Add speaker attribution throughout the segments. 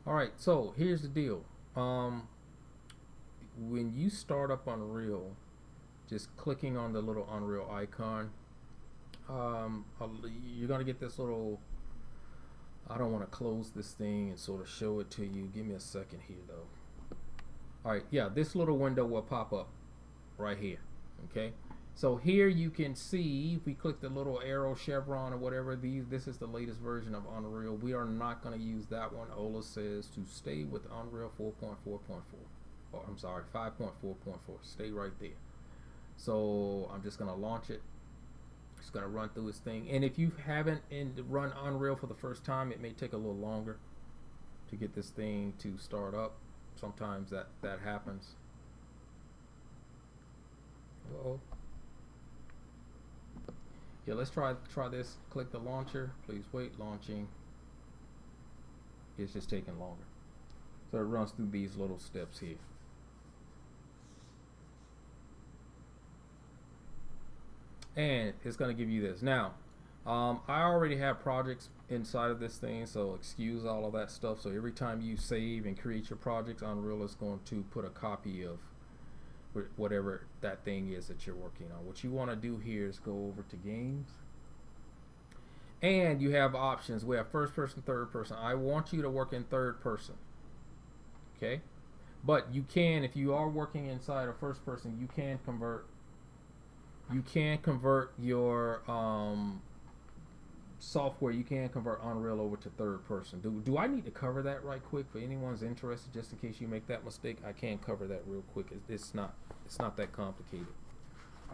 Speaker 1: All right, so here's the deal. Um, when you start up Unreal, just clicking on the little Unreal icon, you're gonna get this little. I don't want to close this thing and sort of show it to you. Give me a second here, though. All right, yeah, this little window will pop up right here. Okay, so here you can see if we click the little arrow chevron or whatever, this is the latest version of Unreal. We are not going to use that one. Ola says to stay with Unreal 4.4.4. Oh, I'm sorry, 5.4.4. Stay right there. So I'm just going to launch it. It's going to run through its thing. And if you haven't run Unreal for the first time, it may take a little longer to get this thing to start up. Sometimes that happens. Uh-oh. Yeah, let's try this. Click the launcher. Please wait. Launching. It's just taking longer. So it runs through these little steps here. And it's going to give you this. Now, I already have projects inside of this thing, so excuse all of that stuff. So every time you save and create your projects, Unreal is going to put a copy of whatever that thing is that you're working on. What you want to do here is go over to games, and you have options. We have first person, third person. I want you to work in third person, okay? But you can, if you are working inside of first person, you can convert your software. You can convert Unreal over to third person. Do I need to cover that right quick for anyone's interested, just in case you make that mistake? I can cover that real quick. It's not that complicated.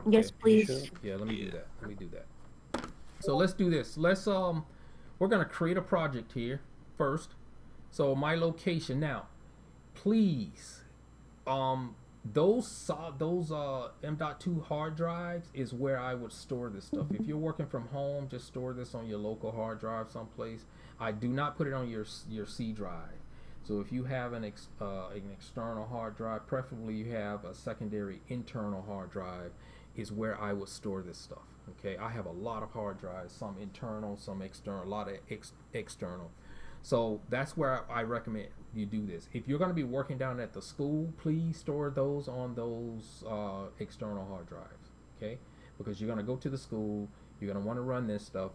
Speaker 2: Yes,
Speaker 1: Okay.
Speaker 2: please.
Speaker 1: Yeah, let me do that. So let's do this. We're gonna create a project here first. So my location now, please, those M.2 hard drives is where I would store this stuff. If you're working from home, just store this on your local hard drive someplace. I do not put it on your C drive. So if you have an external hard drive, preferably you have a secondary internal hard drive, is where I would store this stuff. Okay, I have a lot of hard drives, some internal, some external, a lot of external. So that's where I recommend you do this. If you're going to be working down at the school, please store those on those external hard drives, okay? Because you're going to go to the school, you're going to want to run this stuff,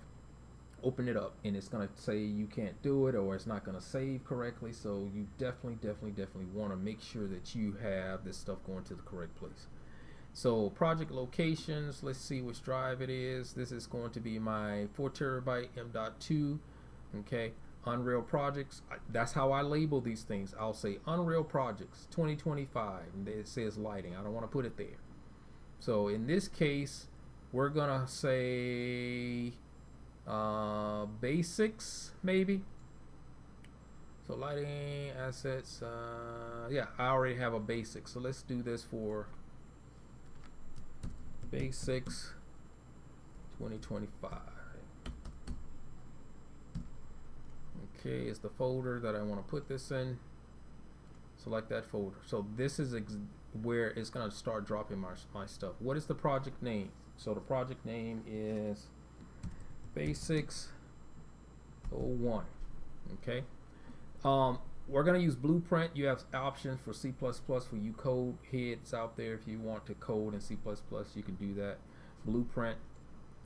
Speaker 1: open it up, and it's going to say you can't do it, or it's not going to save correctly. So you definitely want to make sure that you have this stuff going to the correct place. So project locations, let's see which drive it is. This is going to be my 4 terabyte M.2, okay? Unreal projects, that's how I label these things. I'll say Unreal projects 2025, and it says lighting. I don't want to put it there. So in this case, we're gonna say basics maybe. So lighting assets, yeah, I already have a basic. So let's do this for basics 2025. Okay, it's the folder that I want to put this in. Select that folder. So this is where it's going to start dropping my stuff. What is the project name? So the project name is Basics01. Okay. We're going to use Blueprint. You have options for C++ for you code heads out there. If you want to code in C++, you can do that. Blueprint.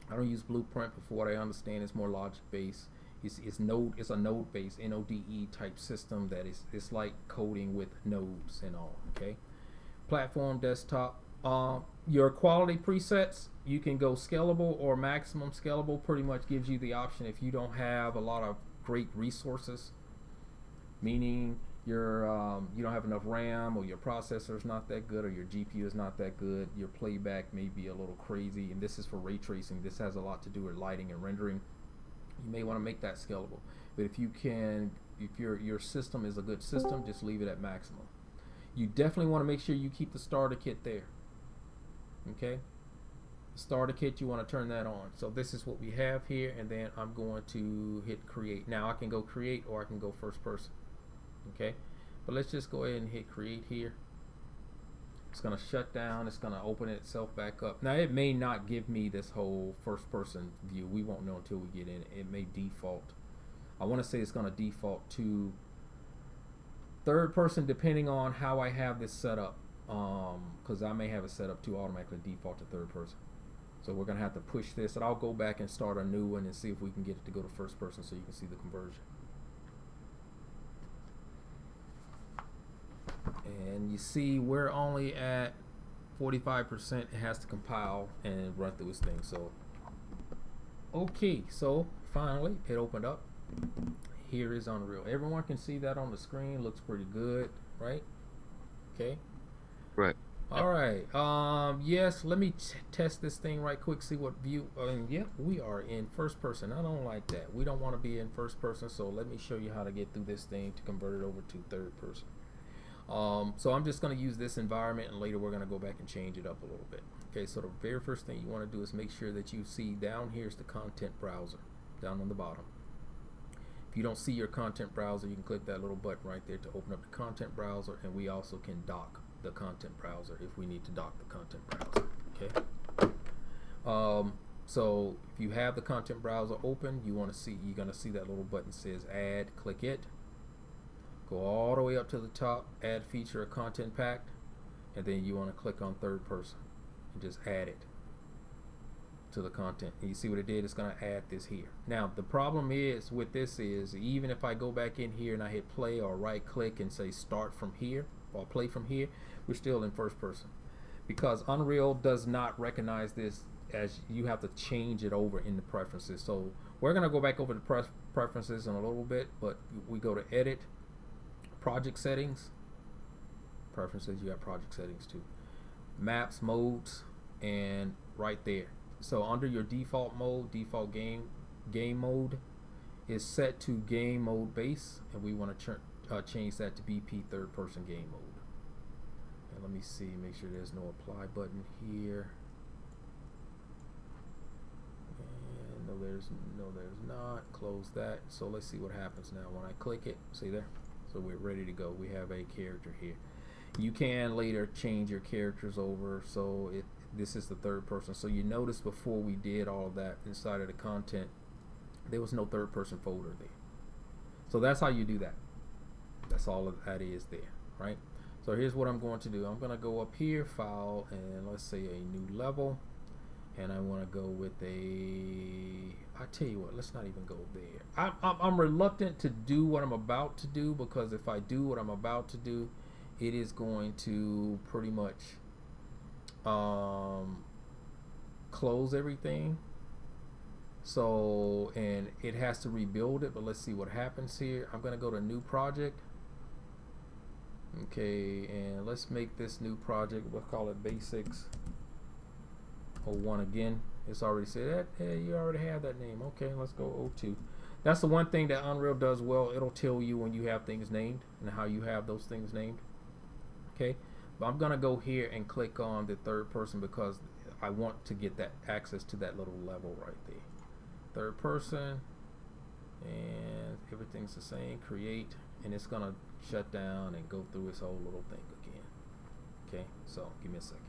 Speaker 1: I don't use Blueprint, but for what I understand, it's more logic based. It's a node based NODE type system that it's like coding with nodes and all. Okay, platform desktop. Your quality presets, you can go scalable or maximum scalable. Pretty much gives you the option if you don't have a lot of great resources, meaning you don't have enough RAM, or your processor is not that good, or your GPU is not that good. Your playback may be a little crazy, and this is for ray tracing. This has a lot to do with lighting and rendering. You may want to make that scalable, but if your system is a good system, just leave it at maximum. You definitely want to make sure you keep the starter kit there. Okay, starter kit, you want to turn that on. So this is what we have here, and then I'm going to hit create. Now I can go create, or I can go first person. Okay, but let's just go ahead and hit create here. It's going to shut down. It's going to open itself back up. Now it may not give me this whole first person view. We won't know until we get in it. It may default. I want to say it's going to default to Third person, depending on how I have this set up, because I may have it set up to automatically default to third person. So we're gonna have to push this, and I'll go back and start a new one and see if we can get it to go to first person so you can see the conversion. And you see we're only at 45%. It has to compile and run through its thing. So okay, so finally it opened up. Here is Unreal. Everyone can see that on the screen. Looks pretty good, right? Okay.
Speaker 2: Right.
Speaker 1: All right. Yes, let me test this thing right quick, see what view. Yep, we are in first person. I don't like that. We don't want to be in first person, so let me show you how to get through this thing to convert it over to third person. So I'm just going to use this environment, and later we're going to go back and change it up a little bit. Okay, so the very first thing you want to do is make sure that you see down here is the content browser, down on the bottom. If you don't see your content browser, you can click that little button right there to open up the content browser, and we also can dock the content browser if we need to dock the content browser. Okay. So if you have the content browser open, you're gonna see that little button says add. Click it. Go all the way up to the top, add feature or content pack, and then you want to click on third person and just add it to the content. And you see what it did? It's going to add this here. Now the problem is with this is even if I go back in here and I hit play or right click and say start from here or play from here, we're still in first person because Unreal does not recognize this, as you have to change it over in the preferences. So we're going to go back over the preferences in a little bit, but we go to edit, project settings, preferences, you have project settings too, maps, modes, and right there. So under your default mode, default game mode is set to game mode base, and we want to change that to BP third person game mode. And let me see, make sure there's no apply button here. And no, there's not. Close that. So let's see what happens now when I click it. See there? So we're ready to go. We have a character here. You can later change your characters over, so this is the third person. So you notice before we did all of that inside of the content, there was no third person folder there. So that's how you do that. That's all of that is there, right? So here's what I'm going to do. I'm going to go up here, file, and let's say a new level, and I want to go with I tell you what, let's not even go there. I'm reluctant to do what I'm about to do, because if I do what I'm about to do, it is going to pretty much close everything. So, and it has to rebuild it, but let's see what happens here. I'm going to go to new project. Okay, and let's make this new project, we'll call it Basics01 again. It's already said that, hey, you already have that name. Okay, let's go 02. That's the one thing that Unreal does well. It'll tell you when you have things named and how you have those things named. Okay, but I'm gonna go here and click on the third person because I want to get that access to that little level right there. Third person, and everything's the same. Create, and it's gonna shut down and go through its whole little thing again. Okay, so give me a second.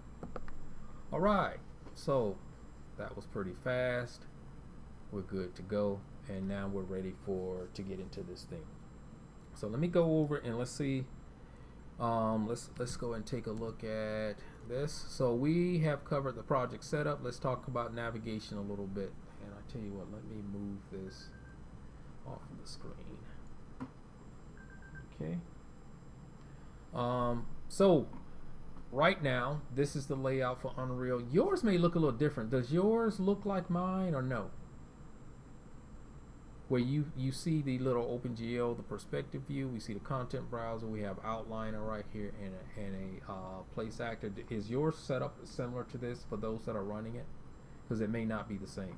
Speaker 1: All right, so that was pretty fast. We're good to go, and now we're ready to get into this thing. So let me go over and let's see. Let's go and take a look at this. So we have covered the project setup. Let's talk about navigation a little bit. And I tell you what, let me move this off of the screen. Okay. So right now, this is the layout for Unreal. Yours may look a little different. Does yours look like mine or no? Where you see the little OpenGL, the perspective view, we see the content browser, we have outliner right here, and a place actor. Is yours set up similar to this for those that are running it? Because it may not be the same.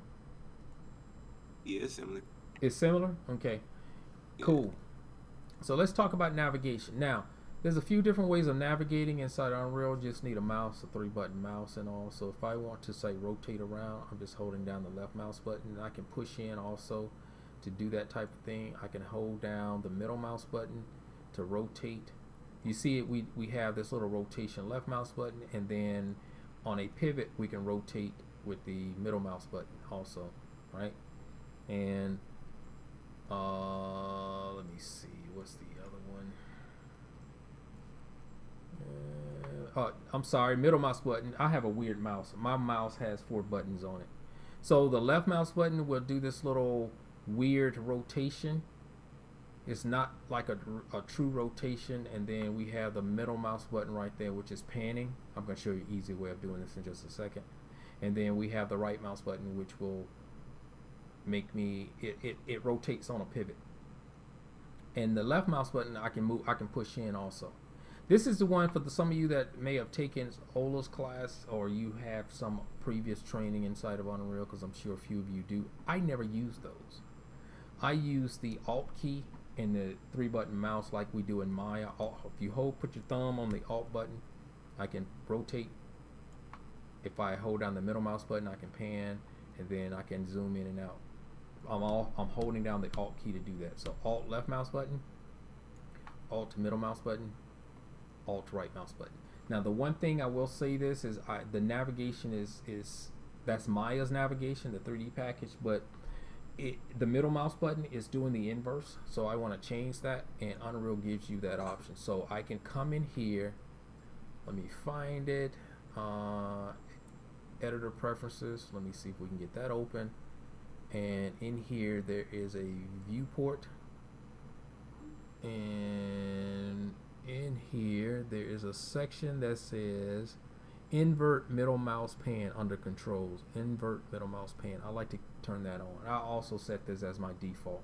Speaker 3: Yeah, it's similar.
Speaker 1: It's similar? Okay.
Speaker 3: Yeah.
Speaker 1: Cool. So let's talk about navigation. Now, there's a few different ways of navigating inside Unreal. Just need a mouse, a 3-button mouse and all. So if I want to say rotate around, I'm just holding down the left mouse button. I can push in also to do that type of thing. I can hold down the middle mouse button to rotate. You see it, we have this little rotation left mouse button, and then on a pivot we can rotate with the middle mouse button also, right? And let me see, what's the other one? I'm sorry, middle mouse button. I have a weird mouse. My mouse has 4 buttons on it. So the left mouse button will do this little weird rotation. It's not like a true rotation. And then we have the middle mouse button right there, which is panning. I'm going to show you an easy way of doing this in just a second. And then we have the right mouse button, which will make me, it rotates on a pivot. And the left mouse button, I can push in also. This is the one for some of you that may have taken Ola's class, or you have some previous training inside of Unreal, because I'm sure a few of you do. I never use those. I use the Alt key and the 3-button mouse like we do in Maya. If you put your thumb on the Alt button, I can rotate. If I hold down the middle mouse button, I can pan, and then I can zoom in and out. I'm holding down the Alt key to do that. So Alt left mouse button, Alt middle mouse button, Alt right mouse button. Now the one thing I will say this is the navigation is that's Maya's navigation, the 3D package, but the middle mouse button is doing the inverse. So I want to change that, and Unreal gives you that option. So I can come in here. Let me find it. Editor preferences. Let me see if we can get that open. And in here there is a viewport, and in here there is a section that says invert middle mouse pan under controls. Invert middle mouse pan. I like to turn that on. I'll also set this as my default.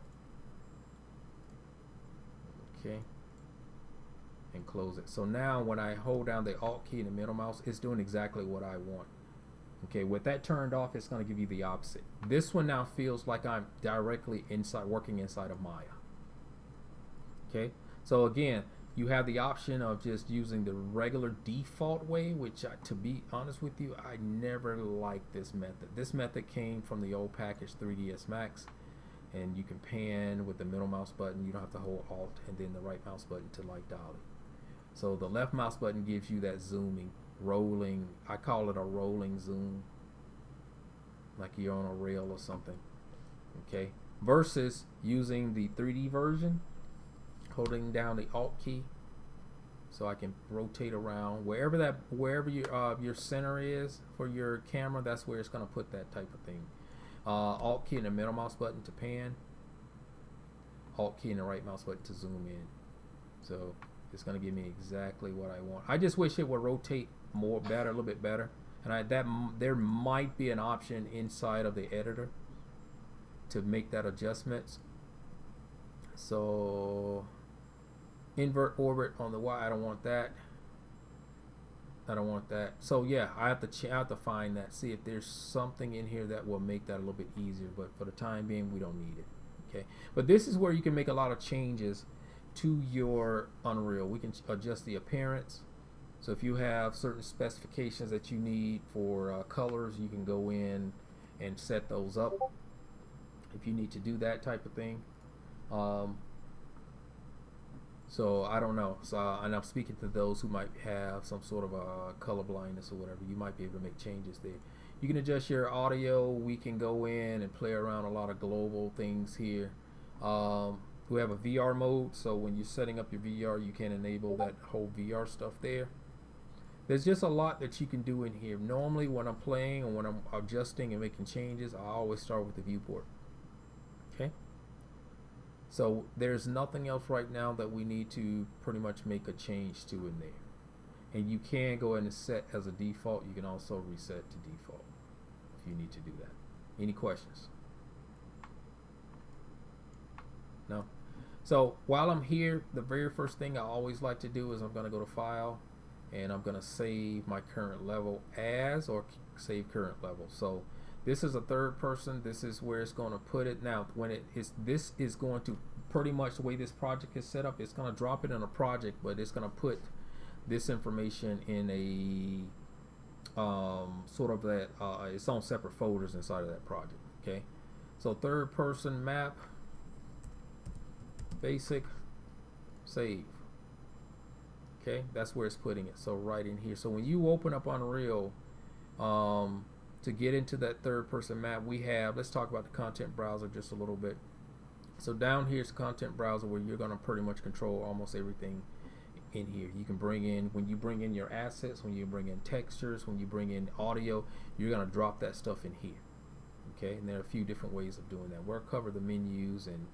Speaker 1: Okay, and close it. So now when I hold down the Alt key and the middle mouse, it's doing exactly what I want. Okay, with that turned off, it's going to give you the opposite. This one now feels like I'm directly working inside of Maya. Okay, so again, you have the option of just using the regular default way, which to be honest with you, I never liked this method. This method came from the old package 3ds Max, and you can pan with the middle mouse button. You don't have to hold Alt and then the right mouse button to like dolly. So the left mouse button gives you that zooming, rolling, I call it a rolling zoom, like you're on a rail or something. Okay, versus using the 3D version, holding down the Alt key, so I can rotate around wherever your center is for your camera. That's where it's going to put that type of thing. Alt key and the middle mouse button to pan, Alt key and the right mouse button to zoom in. So it's going to give me exactly what I want. I just wish it would rotate a little bit better. And there might be an option inside of the editor to make that adjustments. So invert orbit on the Y, I don't want that. I don't want that. So yeah, I have to find that, see if there's something in here that will make that a little bit easier. But for the time being, we don't need it. Okay, but this is where you can make a lot of changes to your Unreal. We can adjust the appearance. So if you have certain specifications that you need for colors, you can go in and set those up if you need to do that type of thing. So I don't know. So and I'm speaking to those who might have some sort of a color blindness or whatever. You might be able to make changes there. You can adjust your audio. We can go in and play around a lot of global things here. We have a VR mode, so when you're setting up your VR, you can enable that whole VR stuff there. There's just a lot that you can do in here. Normally when I'm playing and when I'm adjusting and making changes, I always start with the viewport. Okay, so there's nothing else right now that we need to pretty much make a change to in there. And you can go ahead and set as a default. You can also reset to default if you need to do that. Any questions? No? So while I'm here, the very first thing I always like to do is I'm going to go to File, and I'm going to save my current level as, or save current level. So this is a third person. This is where it's going to put it. Now, when this is going to pretty much the way this project is set up, it's going to drop it in a project, but it's going to put this information in a sort of that its own separate folders inside of that project. Okay, so third person map, basic, save. Okay, that's where it's putting it. So right in here. So when you open up Unreal, to get into that third person map, we have, let's talk about the content browser just a little bit. So down here's content browser, where you're going to pretty much control almost everything in here. You can bring in, when you bring in your assets, when you bring in textures, when you bring in audio, you're going to drop that stuff in here. Okay, and there are a few different ways of doing that. We'll cover the menus and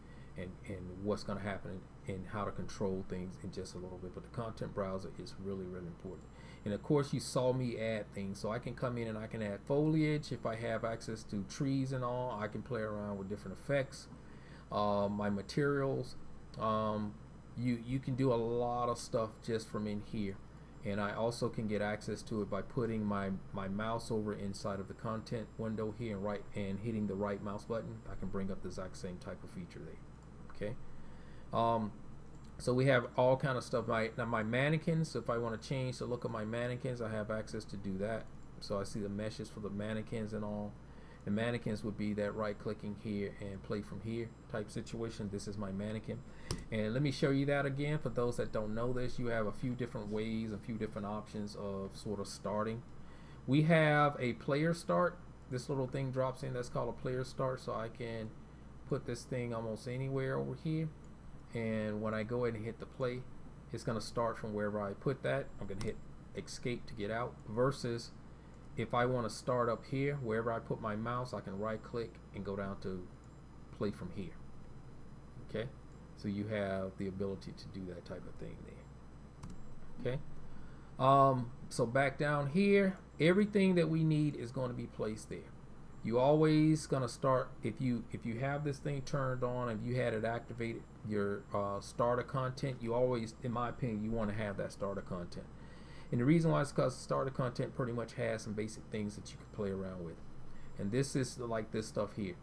Speaker 1: what's going to happen and how to control things in just a little bit. But the content browser is really, really important. And of course, you saw me add things, so I can come in and I can add foliage. If I have access to trees and all, I can play around with different effects. My materials, you can do a lot of stuff just from in here. And I also can get access to it by putting my mouse over inside of the content window here and hitting the right mouse button. I can bring up the exact same type of feature there. Okay. So we have all kind of stuff. Now my mannequins, if I want to change the look of my mannequins, I have access to do that. So I see the meshes for the mannequins and all. The mannequins would be that right clicking here and play from here type situation. This is my mannequin. And let me show you that again. For those that don't know this, you have a few different ways, a few different options of sort of starting. We have a player start. This little thing drops in, that's called a player start. So I can put this thing almost anywhere over here. And when I go ahead and hit the play, it's going to start from wherever I put that. I'm going to hit escape to get out, versus if I want to start up here, wherever I put my mouse, I can right click and go down to play from here. Okay, so you have the ability to do that type of thing there. Okay, so back down here, everything that we need is going to be placed there. You always gonna start, if you have this thing turned on, if you had it activated, your starter content, you always, in my opinion, you want to have that starter content. And the reason why is because starter content pretty much has some basic things that you can play around with. And this is like this stuff here.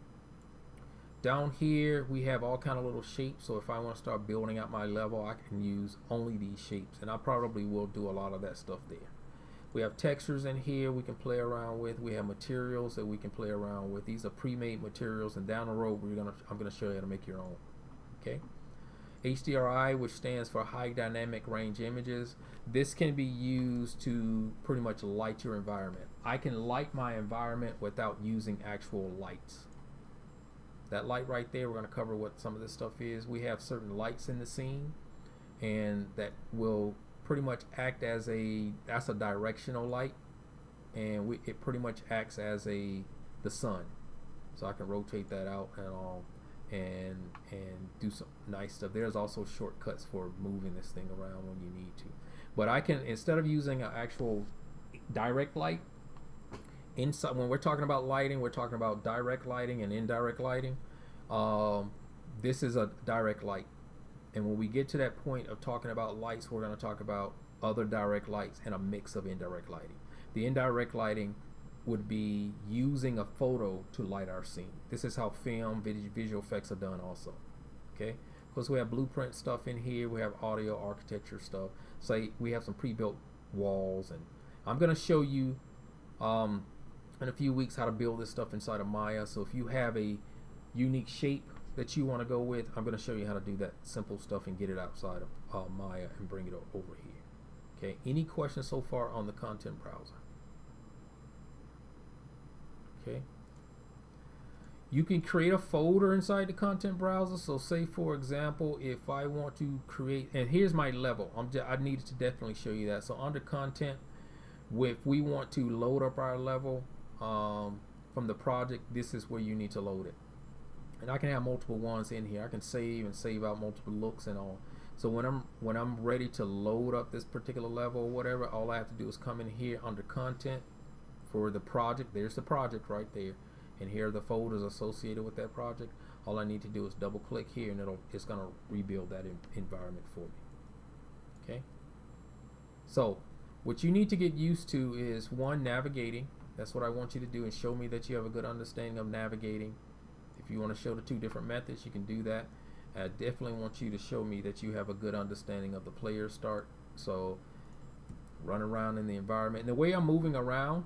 Speaker 1: Down here we have all kind of little shapes, so if I want to start building out my level, I can use only these shapes, and I probably will do a lot of that stuff there. We have textures in here we can play around with. We have materials that we can play around with. These are pre-made materials, and down the road I'm gonna show you how to make your own. Okay. HDRI, which stands for high dynamic range images. This can be used to pretty much light your environment. I can light my environment without using actual lights. That light right there, we're going to cover what some of this stuff is. We have certain lights in the scene, and that will pretty much act as that's a directional light, and it pretty much acts as the sun. So I can rotate that out and all, and do some nice stuff. There's also shortcuts for moving this thing around when you need to. But I can, instead of using an actual direct light, inside, when we're talking about lighting, we're talking about direct lighting and indirect lighting. This is a direct light. And when we get to that point of talking about lights, we're going to talk about other direct lights and a mix of indirect lighting. The indirect lighting would be using a photo to light our scene. This is how film, visual effects are done also. Okay? Of course, we have blueprint stuff in here. We have audio, architecture stuff. So we have some pre-built walls. And I'm going to show you in a few weeks how to build this stuff inside of Maya. So if you have a unique shape that you want to go with, I'm going to show you how to do that simple stuff and get it outside of Maya and bring it over here. Okay, any questions so far on the content browser? Okay, you can create a folder inside the content browser. So say for example, if I want to create, and here's my level, I needed to definitely show you that. So under content, if we want to load up our level from the project, this is where you need to load it. And I can have multiple ones in here. I can save and save out multiple looks and all. So when I'm ready to load up this particular level or whatever, all I have to do is come in here under content for the project. There's the project right there, and here are the folders associated with that project. All I need to do is double click here, and it's gonna rebuild that environment for me. Okay. So what you need to get used to is, one, navigating. That's what I want you to do, and show me that you have a good understanding of navigating. If you want to show the two different methods, you can do that. I definitely want you to show me that you have a good understanding of the player start. So run around in the environment. And the way I'm moving around,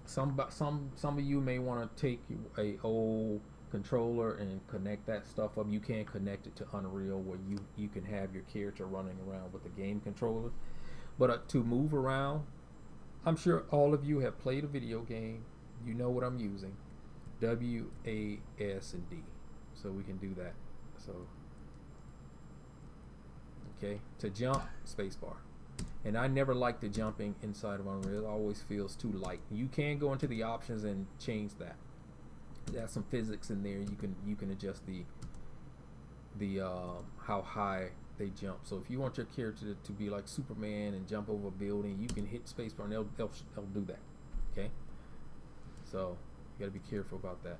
Speaker 1: some of you may want to take a old controller and connect that stuff up. You can connect it to Unreal, where you can have your character running around with the game controller. But to move around, I'm sure all of you have played a video game. You know what I'm using. W, A, S, and D. So we can do that. So, Okay, to jump, spacebar. And I never like the jumping inside of Unreal. It always feels too light. You can go into the options and change that. There's some physics in there. You can adjust the how high they jump. So if you want your character to be like Superman and jump over a building, you can hit spacebar and they'll do that. Okay, so you got to be careful about that.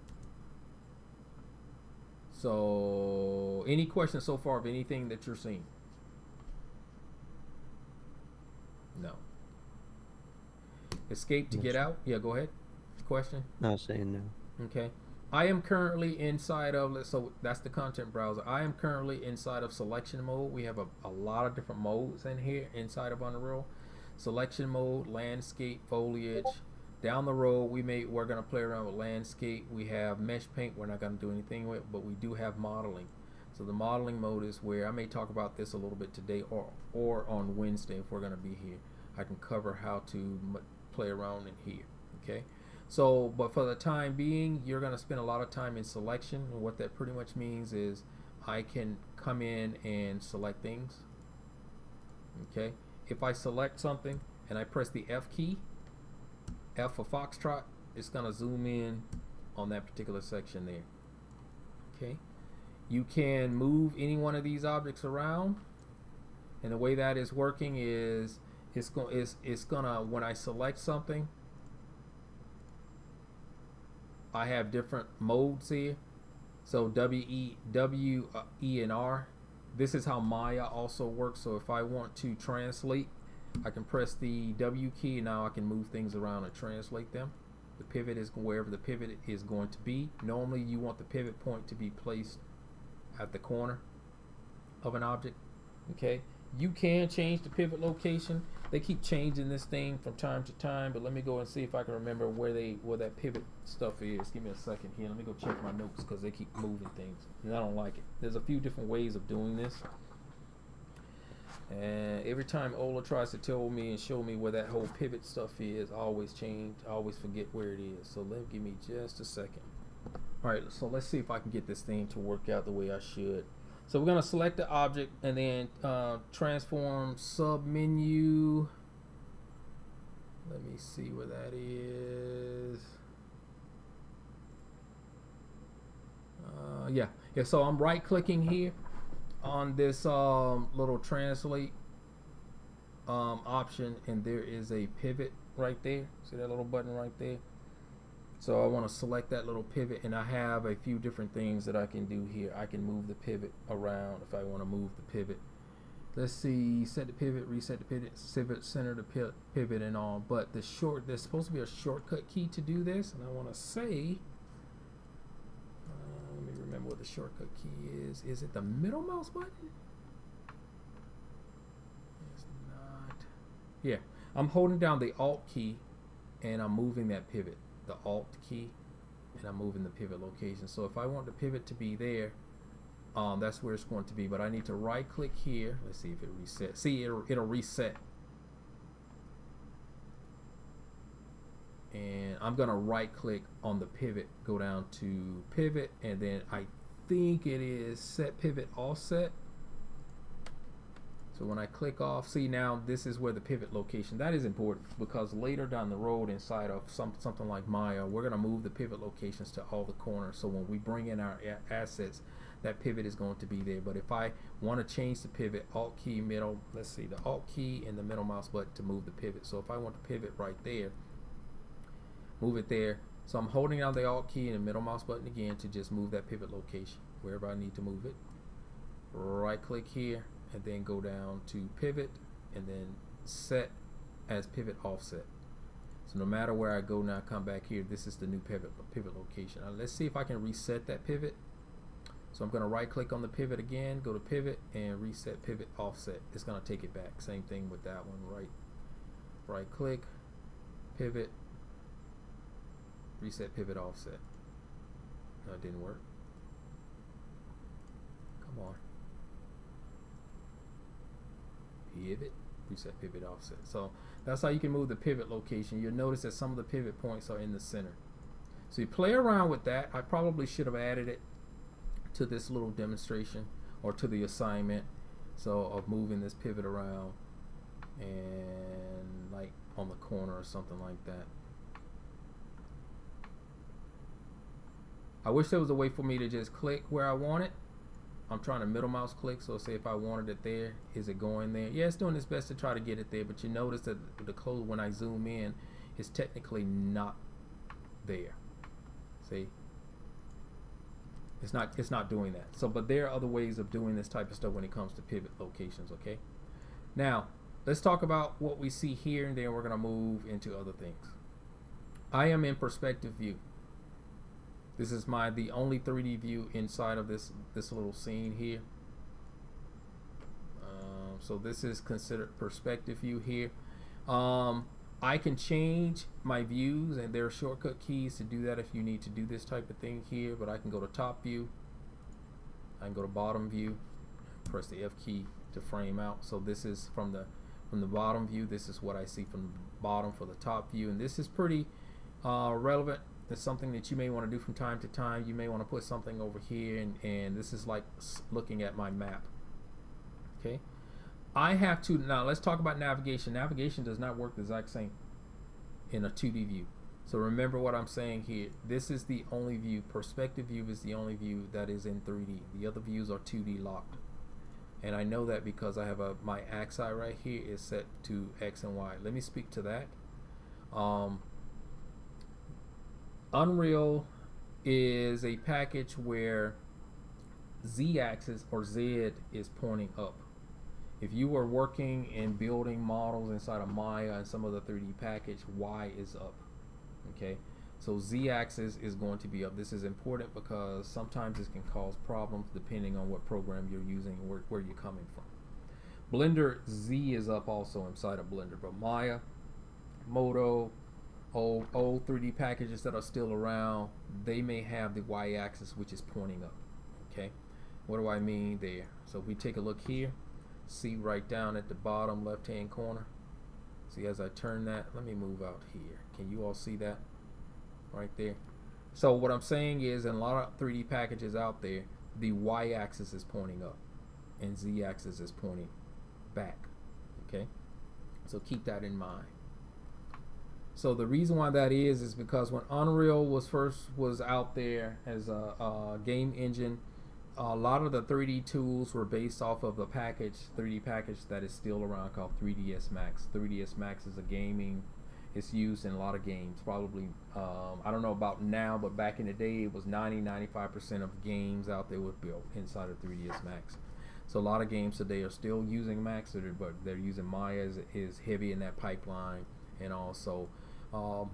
Speaker 1: So any questions so far of anything that you're seeing? No. Escape to get out. Yeah, go ahead. Question.
Speaker 2: Not saying no.
Speaker 1: Okay. I am currently inside of, so that's the content browser. I am currently inside of selection mode. We have a lot of different modes in here inside of Unreal. Selection mode, landscape, foliage. Down the road, we're gonna play around with landscape. We have mesh paint. We're not gonna do anything with, but we do have modeling. So the modeling mode is where I may talk about this a little bit today or on Wednesday if we're gonna be here. I can cover how to play around in here. Okay. So, but for the time being, you're going to spend a lot of time in selection. And what that pretty much means is I can come in and select things. Okay. If I select something and I press the F key, F for Foxtrot, it's going to zoom in on that particular section there. Okay. You can move any one of these objects around. And the way that is working is it's gonna, when I select something, I have different modes here. So W, E, and R. This is how Maya also works. So if I want to translate, I can press the W key. And now I can move things around and translate them. The pivot is wherever the pivot is going to be. Normally you want the pivot point to be placed at the corner of an object. Okay. You can change the pivot location. They keep changing this thing from time to time, but let me go and see if I can remember where that pivot stuff is. Give me a second here. Let me go check my notes because they keep moving things, and I don't like it. There's a few different ways of doing this, and every time Ola tries to tell me and show me where that whole pivot stuff is, I always change. I always forget where it is. So give me just a second. All right, so let's see if I can get this thing to work out the way I should. So we're going to select the object and then transform sub menu. Let me see where that is. Yeah, so I'm right clicking here on this little translate option, and there is a pivot right there. See that little button right there? So I want to select that little pivot, and I have a few different things that I can do here. I can move the pivot around if I want to move the pivot. Let's see, set the pivot, reset the pivot, center the pivot and all. But there's supposed to be a shortcut key to do this, and I want to say, let me remember what the shortcut key is. Is it the middle mouse button? It's not. Yeah, I'm holding down the Alt key, and I'm moving that pivot. The Alt key, and I'm moving the pivot location. So if I want the pivot to be there, that's where it's going to be. But I need to right click here. Let's see if it resets. See, it'll reset. And I'm gonna right click on the pivot, go down to pivot, and then I think it is set pivot offset. So when I click off, see now this is where the pivot location, that is important because later down the road inside of something like Maya, we're going to move the pivot locations to all the corners. So when we bring in our assets, that pivot is going to be there. But if I want to change the pivot, Alt key, middle, let's see, the Alt key and the middle mouse button to move the pivot. So if I want to pivot right there, move it there. So I'm holding down the Alt key and the middle mouse button again to just move that pivot location wherever I need to move it. Right click here, and then go down to pivot and then set as pivot offset. So no matter where I go now, come back here, this is the new pivot location. Now let's see if I can reset that pivot. So I'm going to right click on the pivot again, go to pivot and reset pivot offset. It's going to take it back. Same thing with that one. Right click, pivot, reset pivot offset. No, it didn't work. Come on. Pivot, reset pivot offset. So that's how you can move the pivot location. You'll notice that some of the pivot points are in the center. So you play around with that. I probably should have added it to this little demonstration or to the assignment. So of moving this pivot around and like on the corner or something like that. I wish there was a way for me to just click where I want it. I'm trying to middle mouse click, so say if I wanted it there, is it going there? Yeah, it's doing its best to try to get it there, but you notice that the code, when I zoom in, is technically not there. See? It's not doing that. So, but there are other ways of doing this type of stuff when it comes to pivot locations, okay? Now, let's talk about what we see here, and then we're gonna move into other things. I am in perspective view. This is the only 3D view inside of this little scene here. So this is considered perspective view here. I can change my views, and there are shortcut keys to do that if you need to do this type of thing here. But I can go to top view, I can go to bottom view, press the F key to frame out. So this is from the bottom view. This is what I see from the bottom for the top view, and this is pretty relevant. It's something that you may want to do from time to time. You may want to put something over here, and this is like looking at my map. Okay, I have to, now let's talk about navigation. Navigation does not work the exact same in a 2D view. So remember what I'm saying here. This is the only view. Perspective view is the only view that is in 3D. The other views are 2D locked. And I know that because I have my axis right here is set to X and Y. Let me speak to that. Unreal is a package where Z-axis or Z is pointing up. If you were working and building models inside of Maya and some other 3D package, Y is up. Okay, so Z-axis is going to be up. This is important because sometimes this can cause problems depending on what program you're using and where you're coming from. Blender Z is up also inside of Blender, but Maya, Modo, old 3D packages that are still around, they may have the Y-axis which is pointing up. Okay, what do I mean there? So if we take a look here, see right down at the bottom left hand corner, see as I turn that, let me move out here, can you all see that right there? So what I'm saying is, in a lot of 3D packages out there, the Y-axis is pointing up and Z-axis is pointing back. Okay, so keep that in mind. So the reason why that is because when Unreal was out there as a game engine, a lot of the 3D tools were based off of the 3D package that is still around called 3ds Max. 3ds Max is a gaming, it's used in a lot of games. Probably, I don't know about now, but back in the day it was 90-95% of games out there were built inside of 3ds Max. So a lot of games today are still using Max, but they're using Maya is heavy in that pipeline. And also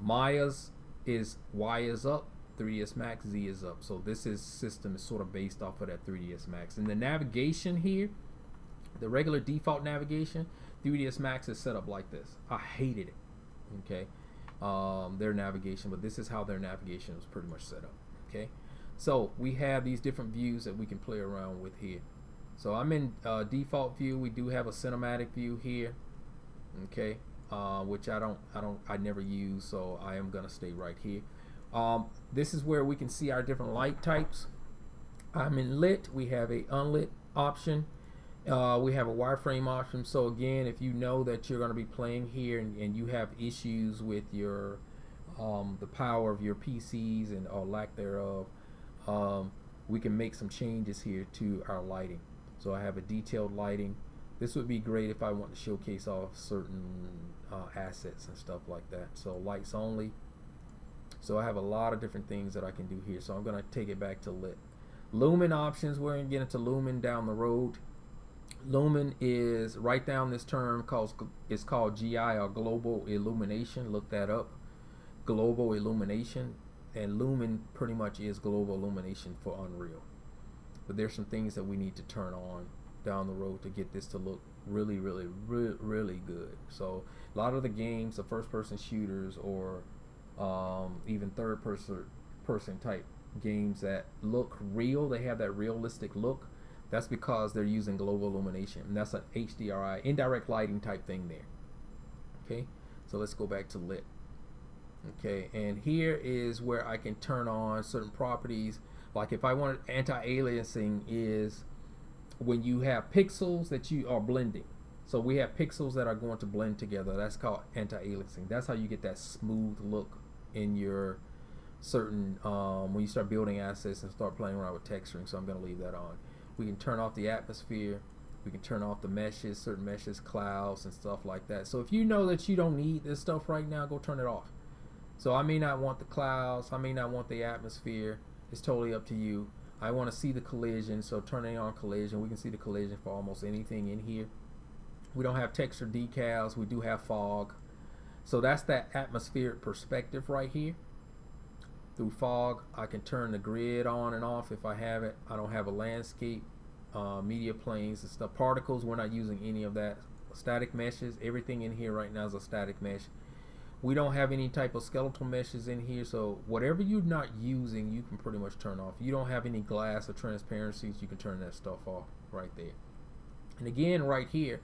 Speaker 1: Maya's is Y is up, 3ds Max Z is up. So this system is sort of based off of that 3ds Max. And the navigation here, the regular default navigation, 3ds Max is set up like this. I hated it. Okay, their navigation, but this is how their navigation was pretty much set up. Okay, so we have these different views that we can play around with here. So I'm in default view. We do have a cinematic view here. Okay. Which I never use, so I am gonna stay right here. This is where we can see our different light types. I'm in lit. We have a unlit option. We have a wireframe option. So again, if you know that you're gonna be playing here and you have issues with your the power of your PCs and or lack thereof, we can make some changes here to our lighting. So I have a detailed lighting. This would be great if I want to showcase off certain assets and stuff like that. So lights only. So I have a lot of different things that I can do here. So I'm going to take it back to lit. Lumen options, we're going to get into lumen down the road. Lumen is, write down this term, it's called GI or global illumination. Look that up. Global illumination. And lumen pretty much is global illumination for Unreal. But there's some things that we need to turn on down the road to get this to look really good. So a lot of the games, the first person shooters or even third person type games that look real, they have that realistic look, that's because they're using global illumination, and that's an HDRI, indirect lighting type thing there. Okay, so let's go back to lit. Okay, and here is where I can turn on certain properties. Like if I wanted anti-aliasing, is when you have pixels that you are blending. So we have pixels that are going to blend together. That's called anti-aliasing. That's how you get that smooth look in your certain when you start building assets and start playing around with texturing. So I'm going to leave that on. We can turn off the atmosphere. We can turn off the meshes, certain meshes, clouds, and stuff like that. So if you know that you don't need this stuff right now, go turn it off. So I may not want the clouds. I may not want the atmosphere. It's totally up to you. I want to see the collision, so turning on collision. We can see the collision for almost anything in here. We don't have texture decals. We do have fog. So that's that atmospheric perspective right here. Through fog, I can turn the grid on and off if I have it. I don't have a landscape, media planes and stuff. Particles, we're not using any of that. Static meshes, everything in here right now is a static mesh. We don't have any type of skeletal meshes in here, so whatever you're not using, you can pretty much turn off. You don't have any glass or transparencies, you can turn that stuff off right there. And again, right here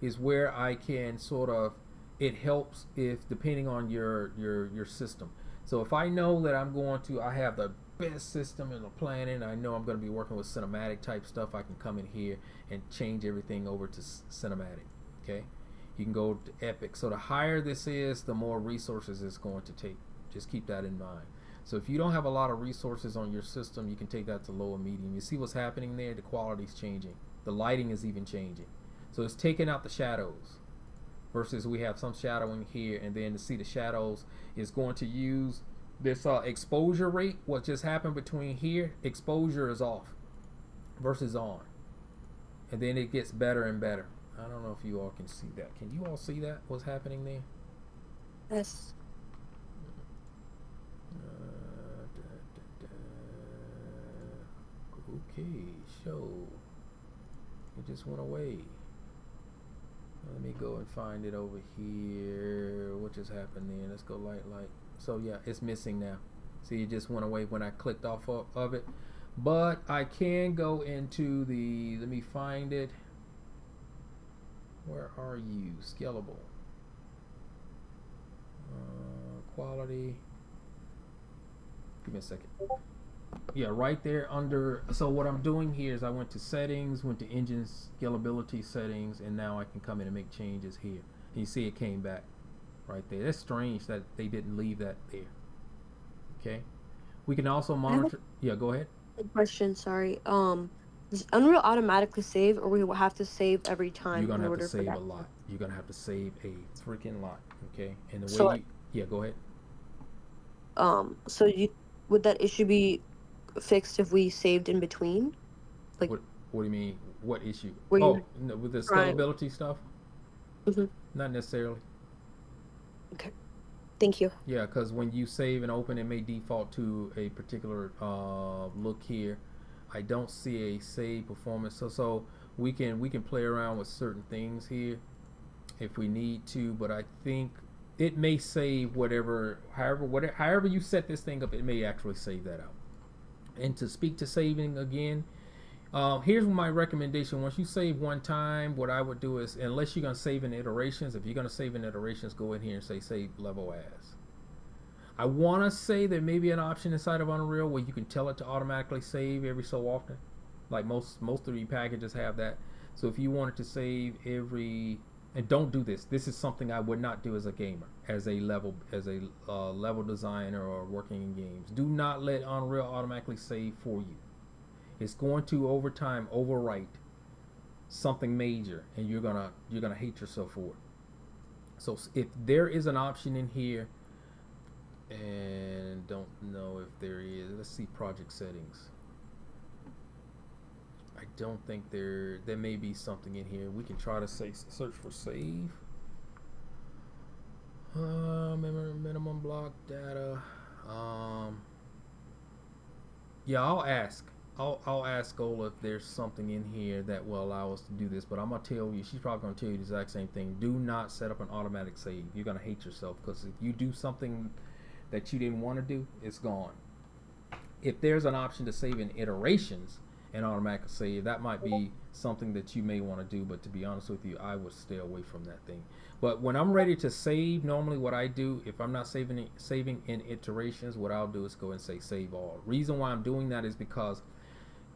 Speaker 1: is where I can sort of, it helps if depending on your system. So if I know that I have the best system in the planet, I know I'm going to be working with cinematic type stuff, I can come in here and change everything over to cinematic. Okay, you can go to epic. So the higher this is, the more resources it's going to take. Just keep that in mind. So if you don't have a lot of resources on your system, you can take that to low and medium. You see what's happening there? The quality's changing. The lighting is even changing. So it's taking out the shadows. Versus we have some shadowing here, and then to see the shadows is going to use this exposure rate. What just happened between here, exposure is off versus on, and then it gets better and better. I don't know if you all can see that. Can you all see that? What's happening there?
Speaker 2: Yes.
Speaker 1: Okay, show. It just went away. Let me go and find it over here. What just happened there? Let's go light. So yeah, it's missing now. See, it just went away when I clicked off of it. But I can go into the, let me find it. Where are you? Scalable. Quality. Give me a second. Yeah, right there under. So what I'm doing here is I went to settings, went to engine scalability settings, and now I can come in and make changes here. And you see it came back right there. That's strange that they didn't leave that there. Okay. We can also monitor. Yeah, go ahead.
Speaker 2: Question, sorry. Does Unreal automatically save, or we will have to save every time?
Speaker 1: You're gonna
Speaker 2: in
Speaker 1: have to
Speaker 2: order for
Speaker 1: save
Speaker 2: that?
Speaker 1: a lot. You're gonna have to save a freaking lot. Okay. And the
Speaker 2: So,
Speaker 1: way yeah, go ahead.
Speaker 2: so would that issue be fixed if we saved in between? Like,
Speaker 1: What do you mean? What issue?
Speaker 2: where
Speaker 1: Oh,
Speaker 2: you
Speaker 1: no, with the
Speaker 2: trying?
Speaker 1: scalability stuff?
Speaker 2: Mm-hmm.
Speaker 1: Not necessarily.
Speaker 2: Okay. Thank you.
Speaker 1: Yeah, because when you save and open, it may default to a particular look here. I don't see a save performance, so we can play around with certain things here if we need to. But I think it may save however you set this thing up. It may actually save that out. And to speak to saving again, here's my recommendation. Once you save one time, what I would do is, unless you're going to save in iterations, if you're going to save in iterations, go in here and say save level as. I want to say there may be an option inside of Unreal where you can tell it to automatically save every so often. Like most 3D packages have that. So if you wanted to save every, and don't do this. This is something I would not do as a gamer, as a level designer or working in games. Do not let Unreal automatically save for you. It's going to over time overwrite something major, and you're gonna hate yourself for it. So if there is an option in here, and don't know if there is. Let's see project settings. I don't think there may be something in here. We can try to search for save. Minimum block data. Yeah, I'll ask Ola if there's something in here that will allow us to do this, but I'm gonna tell you, she's probably gonna tell you the exact same thing. Do not set up an automatic save. You're gonna hate yourself, because if you do something that you didn't want to do, it's gone. If there's an option to save in iterations and automatic save, that might be something that you may want to do, but to be honest with you, I would stay away from that thing. But when I'm ready to save, normally what I do, if I'm not saving in iterations, what I'll do is go and say save all. Reason why I'm doing that is because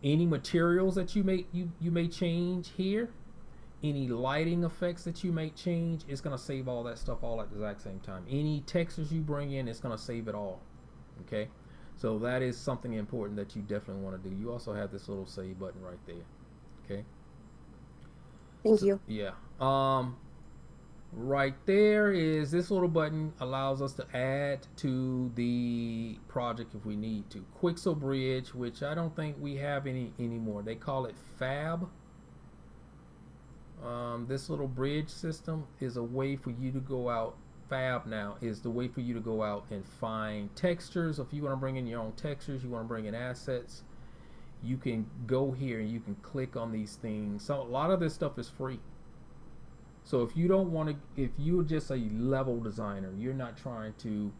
Speaker 1: Any materials that you may change here, any lighting effects that you may change, it's going to save all that stuff all at the exact same time. Any textures you bring in, it's going to save it all. Okay, so that is something important that you definitely want to do. You also have this little save button right there. Okay.
Speaker 2: Thank you.
Speaker 1: Yeah. Right there is this little button, allows us to add to the project if we need to. Quixel Bridge, which I don't think we have any anymore. They call it Fab. This little bridge system is a way for you to go out. Fab now is the way for you to go out and find textures. If you want to bring in your own textures, you want to bring in assets, you can go here and you can click on these things. So a lot of this stuff is free. So if you don't want to, if you're just a level designer, you're not trying to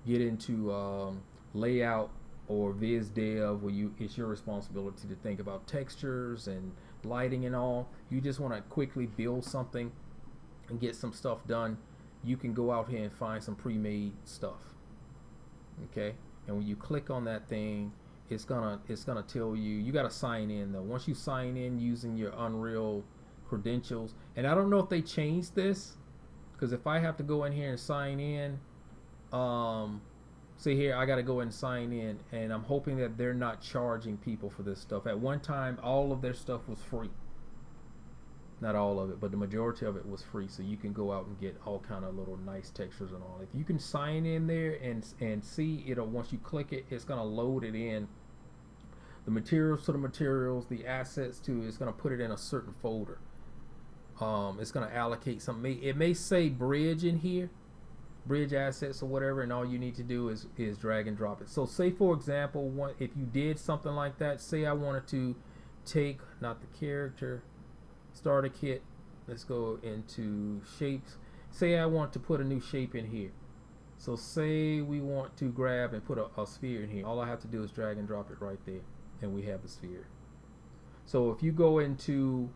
Speaker 1: get into layout or viz dev where it's your responsibility to think about textures and lighting and all, you just want to quickly build something and get some stuff done, you can go out here and find some pre-made stuff. Okay, and when you click on that thing, it's gonna tell you got to sign in though. Once you sign in using your Unreal credentials, and I don't know if they changed this, because if I have to go in here and sign in, see here, I got to go and sign in, and I'm hoping that they're not charging people for this stuff. At one time, all of their stuff was free. Not all of it, but the majority of it was free, so you can go out and get all kind of little nice textures and all. If you can sign in there and see it, once you click it, it's going to load it in. The materials to the materials, the assets to, it's going to put it in a certain folder. It's going to allocate something. It may say bridge in here, bridge assets or whatever, and all you need to do is drag and drop it. So say for example, if you did something like that, say I wanted to take, not the character, starter kit, let's go into shapes. Say I want to put a new shape in here. So say we want to grab and put a sphere in here. All I have to do is drag and drop it right there, and we have the sphere. So if you go into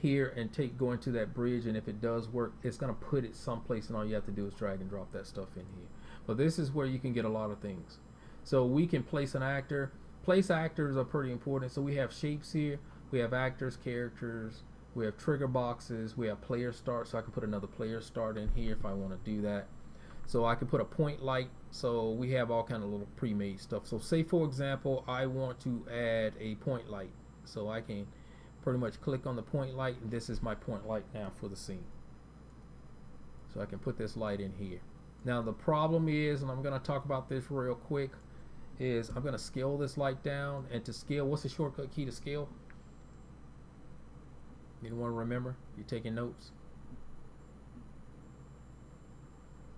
Speaker 1: here and go into that bridge, and if it does work, it's going to put it someplace, and all you have to do is drag and drop that stuff in here. But this is where you can get a lot of things. So we can place an actor. Place actors are pretty important. So we have shapes here, we have actors, characters, we have trigger boxes, we have player start, so I can put another player start in here if I want to do that. So I can put a point light. So we have all kind of little pre-made stuff. So say for example I want to add a point light, so I can pretty much click on the point light, and this is my point light now for the scene. So I can put this light in here. Now the problem is, and I'm going to talk about this real quick, is I'm going to scale this light down. And to scale, what's the shortcut key to scale? Anyone remember? You taking notes?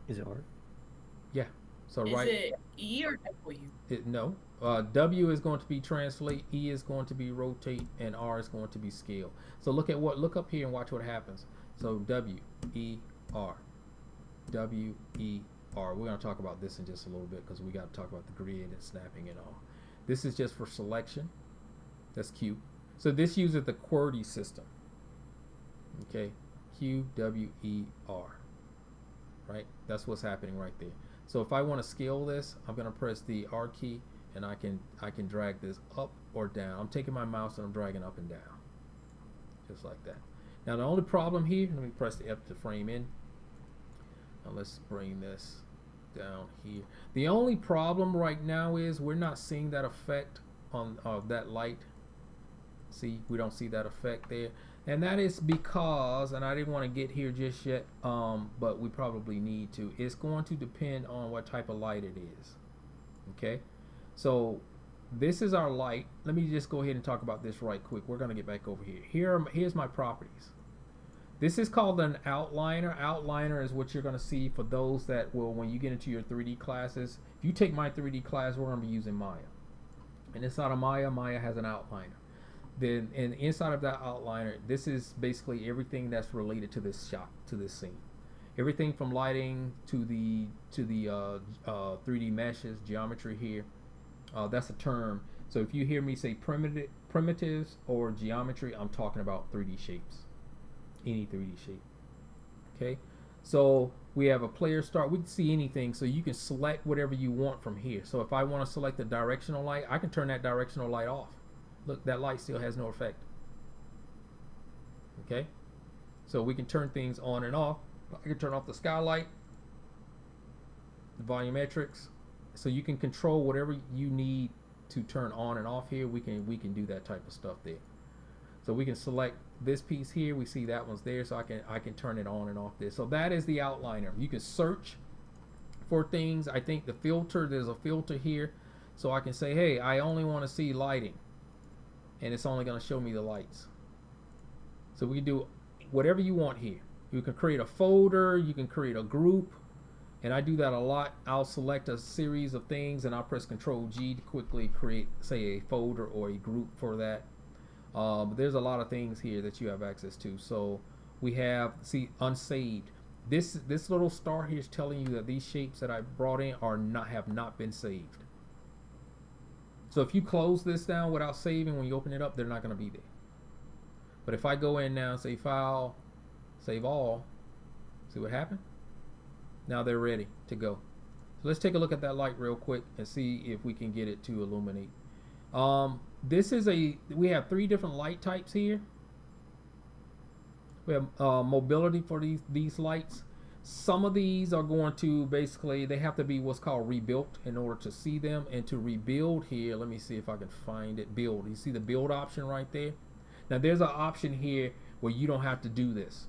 Speaker 4: Is it hard?
Speaker 1: Yeah. So
Speaker 5: Is
Speaker 1: right.
Speaker 5: it E or W?
Speaker 1: No. W is going to be translate, E is going to be rotate, and R is going to be scale. So look up here and watch what happens. So W E R, W E R. We're going to talk about this in just a little bit because we got to talk about the grid and snapping and all. This is just for selection. That's Q. So this uses the QWERTY system. Okay, Q W E R. Right, that's what's happening right there. So if I want to scale this, I'm going to press the R key, and I can drag this up or down. I'm taking my mouse and I'm dragging up and down, just like that. Now the only problem here, let me press the F to frame in. Now let's bring this down here. The only problem right now is we're not seeing that effect on that light. See, we don't see that effect there. And that is because, and I didn't want to get here just yet, but we probably need to. It's going to depend on what type of light it is. Okay, so this is our light. Let me just go ahead and talk about this right quick. We're going to get back over here. Here's my properties. This is called an outliner. Outliner is what you're going to see for those that will, when you get into your 3D classes. If you take my 3D class, we're going to be using Maya. And inside of Maya, Maya has an outliner. Then, and inside of that outliner, this is basically everything that's related to this shot, to this scene. Everything from lighting to the 3D meshes, geometry here. That's a term. So if you hear me say primitives or geometry, I'm talking about 3D shapes. Any 3D shape. Okay. So we have a player start. We can see anything. So you can select whatever you want from here. So if I want to select the directional light, I can turn that directional light off. Look, that light still has no effect. Okay. So we can turn things on and off. I can turn off the skylight, the volumetrics. So you can control whatever you need to turn on and off here. We can do that type of stuff there. So we can select this piece here. We see that one's there, so I can turn it on and off there. So that is the outliner. You can search for things. I think the filter, there's a filter here, so I can say, hey, I only want to see lighting, and it's only going to show me the lights. So we can do whatever you want here. You can create a folder, you can create a group, and I do that a lot. I'll select a series of things and I'll press Control G to quickly create, say, a folder or a group for that. But there's a lot of things here that you have access to. So we have, see, unsaved. This little star here is telling you that these shapes that I brought in have not been saved. So if you close this down without saving, when you open it up, they're not going to be there. But if I go in now and say File, Save All, see what happened? Now they're ready to go. So let's take a look at that light real quick and see if we can get it to illuminate. We have 3 different light types here. We have mobility for these lights. Some of these are going to basically, they have to be what's called rebuilt in order to see them. And to rebuild here, let me see if I can find it. Build. You see the build option right there? Now there's an option here where you don't have to do this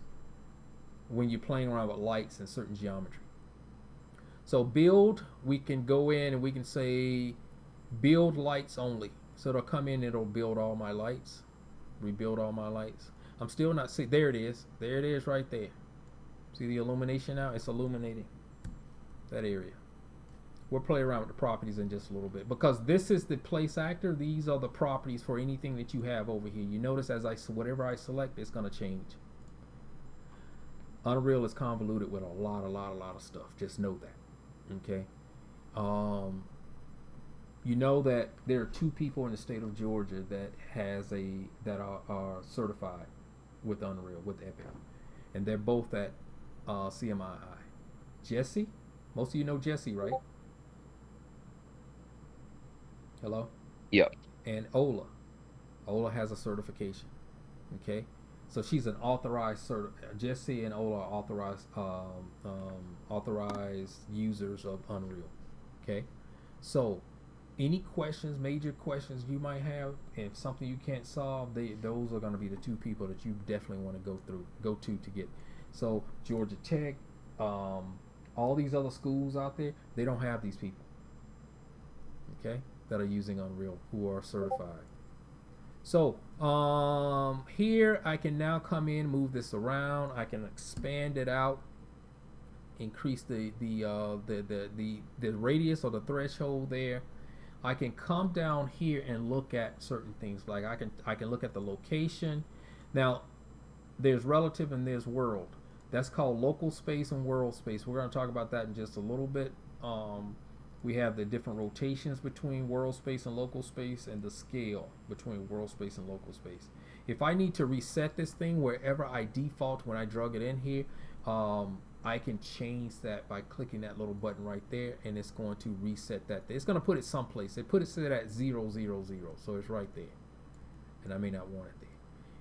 Speaker 1: when you're playing around with lights and certain geometry. So build, we can go in and we can say build lights only. So it'll come in, it'll build all my lights, rebuild all my lights. I'm still not see. There it is. There it is right there. See the illumination now? It's illuminating that area. We'll play around with the properties in just a little bit because this is the place actor. These are the properties for anything that you have over here. You notice as whatever I select, it's going to change. Unreal is convoluted with a lot of stuff. Just know that. Okay. You know that there are 2 people in the state of Georgia that are certified with Unreal, with Epic, and they're both at CMII. Jesse, most of you know Jesse, right? Hello.
Speaker 5: Yep.
Speaker 1: And Ola has a certification. Okay, so she's an authorized Jesse and Ola are authorized users of Unreal. Okay, so any questions, major questions you might have, if something you can't solve, those are going to be the 2 people that you definitely want to go to get. So Georgia Tech, all these other schools out there, they don't have these people, okay, that are using Unreal who are certified. So here I can now come in, move this around. I can expand it out, increase the radius or the threshold there. I can come down here and look at certain things. Like I can look at the location. Now, there's relative and there's world. That's called local space and world space. We're going to talk about that in just a little bit. We have the different rotations between world space and local space and the scale between world space and local space. If I need to reset this thing wherever I default when I drug it in here, I can change that by clicking that little button right there, and it's going to reset that. It's going to put it someplace. It put it set at 0, 0, 0, so it's right there, and I may not want it there.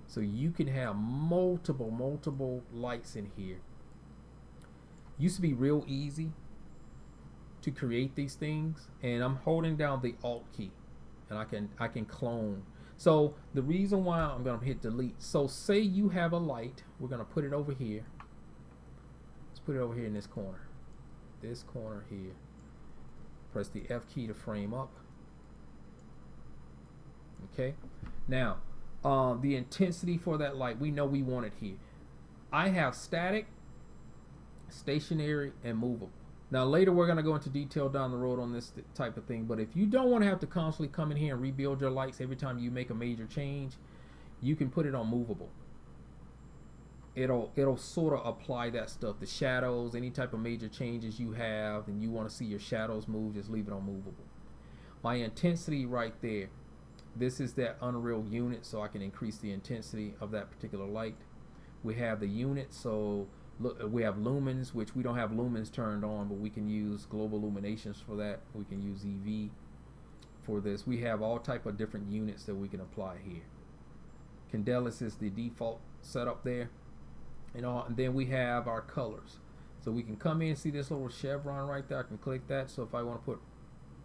Speaker 1: So you can have multiple lights in here. Used to be real easy to create these things, and I'm holding down the Alt key, and I can clone. So the reason why I'm going to hit delete. So say you have a light. We're going to put it over here. Put it over here in this corner here. Press the F key to frame up. Okay, now the intensity for that light, we know we want it here. I have static, stationary, and movable. Now later we're going to go into detail down the road on this type of thing, but if you don't want to have to constantly come in here and rebuild your lights every time you make a major change, you can put it on movable. It'll sort of apply that stuff, the shadows, any type of major changes you have and you want to see your shadows move, just leave it on movable. My intensity right there, this is that Unreal unit, so I can increase the intensity of that particular light. We have the unit, so Look, we have lumens, which we don't have lumens turned on, but we can use global illuminations for that. We can use EV for this. We have all type of different units that we can apply here. Candelas is the default setup there, and then we have our colors. So we can come in and see this little chevron right there. I can click that. So if I want to put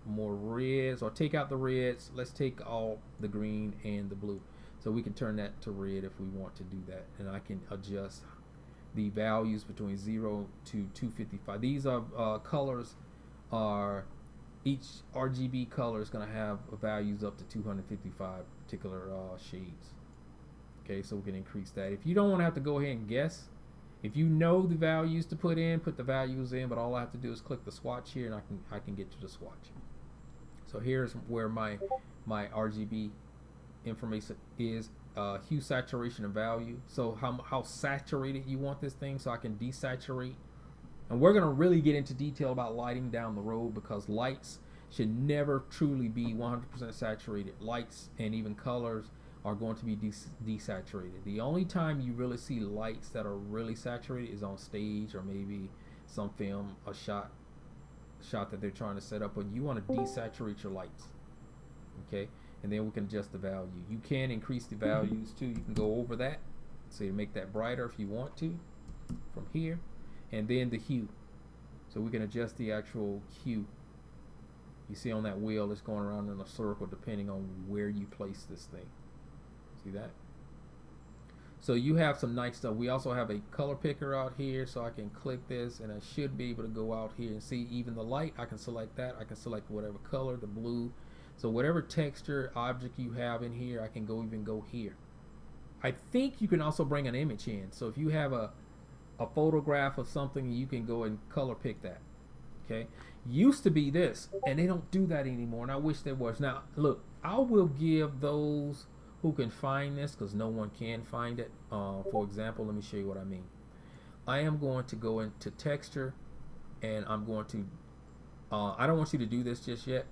Speaker 1: more reds or take out the reds, let's take all the green and the blue. So we can turn that to red if we want to do that, and I can adjust the values between 0 to 255. These are colors are each RGB color is going to have values up to 255 particular shades. Okay, so we can increase that. If you don't want to have to go ahead and guess, if you know the values to put the values in, but all I have to do is click the swatch here, and I can get to the swatch. So here's where my RGB information is. Hue, saturation, and value. So how saturated you want this thing, so I can desaturate. And we're going to really get into detail about lighting down the road, because lights should never truly be 100% saturated. Lights and even colors are going to be desaturated. The only time you really see lights that are really saturated is on stage, or maybe some film, a shot that they're trying to set up, but you want to desaturate your lights. Okay, and then we can adjust the value. You can increase the values too. You can go over that, so you make that brighter if you want to from here. And then the hue, so we can adjust the actual hue. You see on that wheel, it's going around in a circle depending on where you place this thing. See that? So you have some nice stuff. We also have a color picker out here, so I can click this and I should be able to go out here and see even the light. I can select that. I can select whatever color, the blue. So whatever texture object you have in here, I can even go here. I think you can also bring an image in. So if you have a photograph of something, you can go and color pick that. Okay, used to be this, and they don't do that anymore, and I wish there was. Now look, I will give those who can find this, because no one can find it. For example, let me show you what I mean. I am going to go into texture, and I'm going to I don't want you to do this just yet,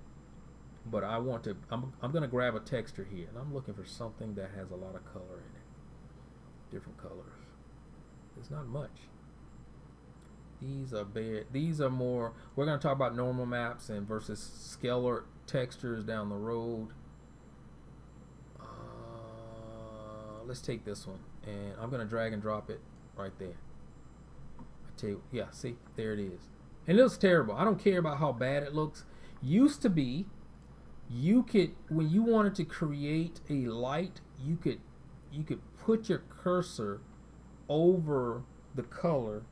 Speaker 1: but I want to, I'm going to grab a texture here, and I'm looking for something that has a lot of color in it. Different colors. There's not much. These are bare. These are more, we're going to talk about normal maps and versus scalar textures down the road. Let's take this one, and I'm going to drag and drop it right there. I tell you, yeah, see, there it is. And it looks terrible. I don't care about how bad it looks. Used to be, you could, when you wanted to create a light, you could put your cursor over the color.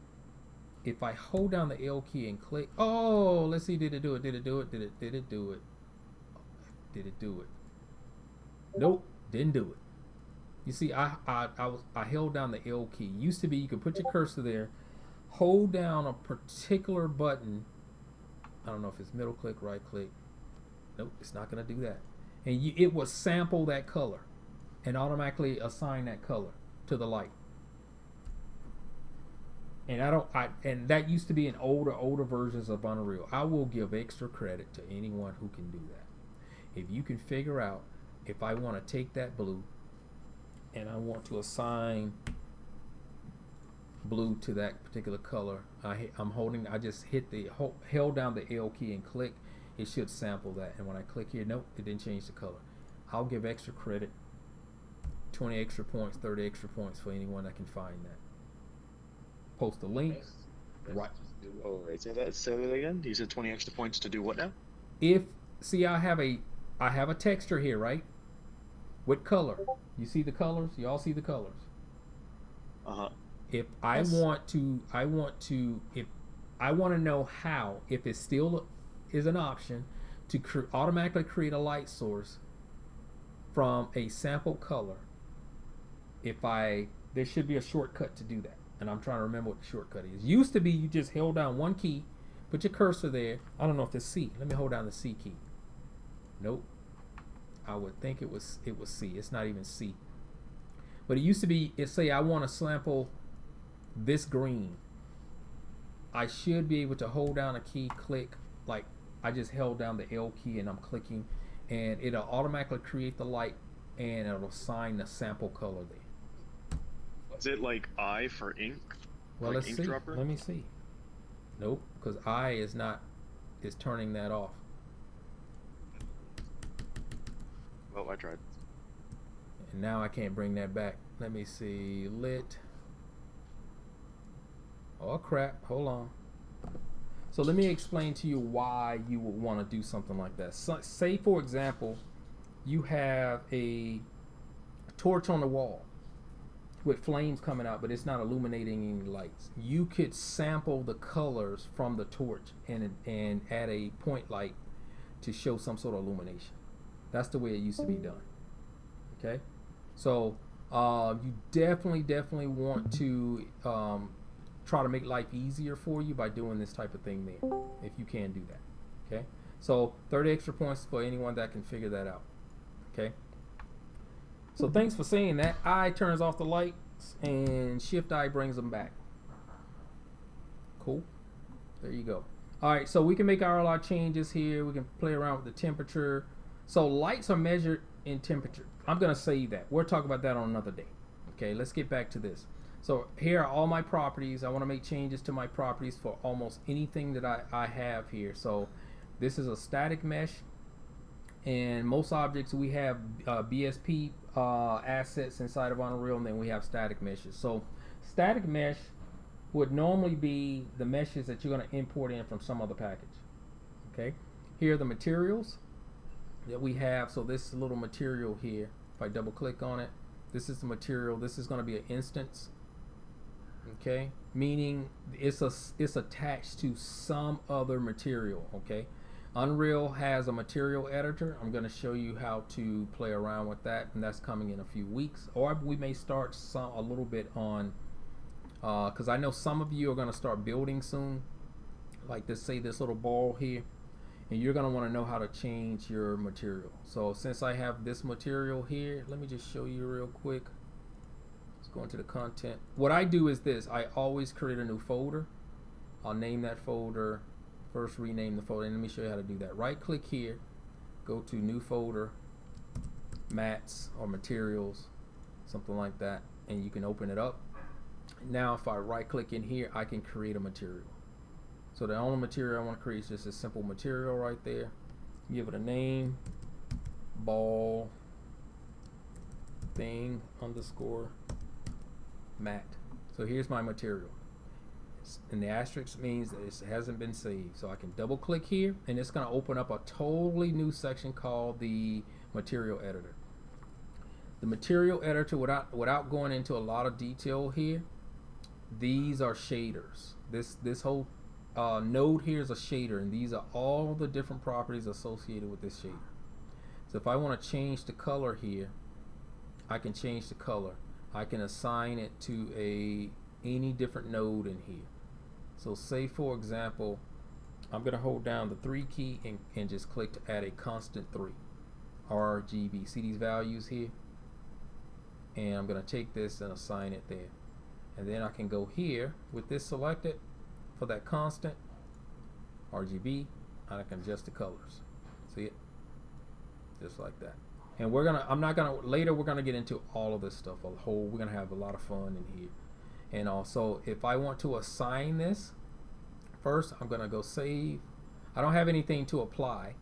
Speaker 1: If I hold down the L key and click, oh, let's see, did it do it? Did it do it? Did it do it? Did it do it? Nope, didn't do it. You see, I held down the L key. Used to be you could put your cursor there, hold down a particular button. I don't know if it's middle click, right click. Nope, it's not going to do that. And it will sample that color and automatically assign that color to the light. And and that used to be in older versions of Unreal. I will give extra credit to anyone who can do that. If you can figure out, if I want to take that blue and I want to assign blue to that particular color, I just held down the L key and click. It should sample that. And when I click here, nope, it didn't change the color. I'll give extra credit, 20 extra points, 30 extra points for anyone that can find that. Post a link. Right.
Speaker 5: Oh, wait, say that again. You said 20 extra points to do what now?
Speaker 1: See, I have a texture here, right? What color? You see the colors? Y'all see the colors?
Speaker 5: Uh-huh.
Speaker 1: If I want to know how, if it still is an option to automatically create a light source from a sample color. There should be a shortcut to do that. And I'm trying to remember what the shortcut is. Used to be you just held down one key, put your cursor there. I don't know if it's C. Let me hold down the C key. Nope. I would think it was C. It's not even C. But it used to be, say I want to sample this green. I should be able to hold down a key, click, like I just held down the L key and I'm clicking, and it'll automatically create the light and it'll assign the sample color there.
Speaker 5: Is it like I for ink?
Speaker 1: Well,
Speaker 5: Like
Speaker 1: let's
Speaker 5: ink
Speaker 1: see.
Speaker 5: dropper?
Speaker 1: Let me see. Nope, because I is turning that off.
Speaker 5: Well, I tried.
Speaker 1: And now I can't bring that back. Let me see. Lit. Oh crap, hold on. So let me explain to you why you would want to do something like that. So, say for example, you have a torch on the wall with flames coming out, but it's not illuminating any lights. You could sample the colors from the torch and add a point light to show some sort of illumination. That's the way it used to be done. Okay, so you definitely want to try to make life easier for you by doing this type of thing there, if you can do that. Okay, so 30 extra points for anyone that can figure that out. Okay, so thanks for saying that. I turns off the lights and Shift I brings them back. Cool. There you go. All right, so we can make our lot changes here. We can play around with the temperature. So lights are measured in temperature. I'm gonna save that. We'll talk about that on another day. Okay, let's get back to this. So here are all my properties. I want to make changes to my properties for almost anything that I have here. So this is a static mesh, and most objects we have BSP assets inside of Unreal, and then we have static meshes. So static mesh would normally be the meshes that you're going to import in from some other package. Okay, here are the materials that we have. So this little material here, if I double click on it, this is the material. This is going to be an instance. Okay, meaning it's attached to some other material. Okay, Unreal has a material editor. I'm going to show you how to play around with that, and that's coming in a few weeks. Or we may start a little bit on, because I know some of you are going to start building soon, like this little ball here, and you're going to want to know how to change your material. So since I have this material here, let me just show you real quick. Go into the content. What I do is this: I always create a new folder. I'll name that folder, first rename the folder, and let me show you how to do that. Right click here, go to new folder, mats or materials, something like that, and you can open it up. Now if I right click in here, I can create a material. So the only material I want to create is just a simple material right there. Give it a name, ball thing underscore mat. So here's my material, and the asterisk means that it hasn't been saved. So I can double click here, and it's going to open up a totally new section called the material editor. The material editor, without going into a lot of detail here, these are shaders. This whole node here is a shader, and these are all the different properties associated with this shader. So if I want to change the color here, I can change the color. I can assign it to any different node in here. So say for example, I'm going to hold down the 3 key and just click to add a constant 3 RGB. See these values here? And I'm going to take this and assign it there. And then I can go here with this selected for that constant RGB, and I can adjust the colors. See it? Just like that. And later we're gonna get into all of this stuff. We're gonna have a lot of fun in here. And also, if I want to assign this, first I'm gonna go save. I don't have anything to apply,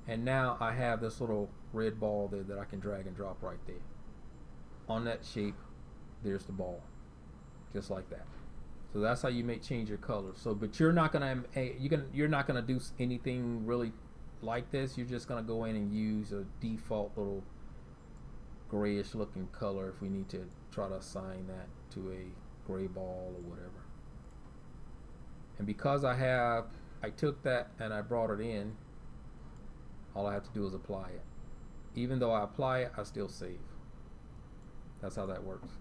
Speaker 1: and now I have this little red ball there that I can drag and drop right there. On that shape, there's the ball, just like that. So that's how you change your color. So, but you're not gonna do anything really like this. You're just gonna go in and use a default little grayish looking color if we need to try to assign that to a gray ball or whatever. And because I took that and I brought it in, all I have to do is apply it. Even though I apply it, I still save. That's how that works.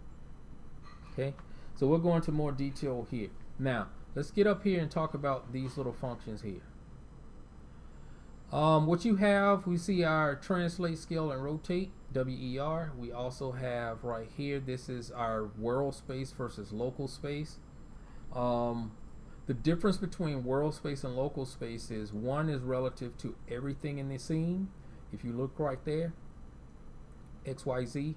Speaker 1: Okay, so we'll go into more detail here. Now let's get up here and talk about these little functions here. What you have, we see our translate, scale, and rotate, WER. We also have right here, this is our world space versus local space. The difference between world space and local space is one is relative to everything in the scene. If you look right there, XYZ,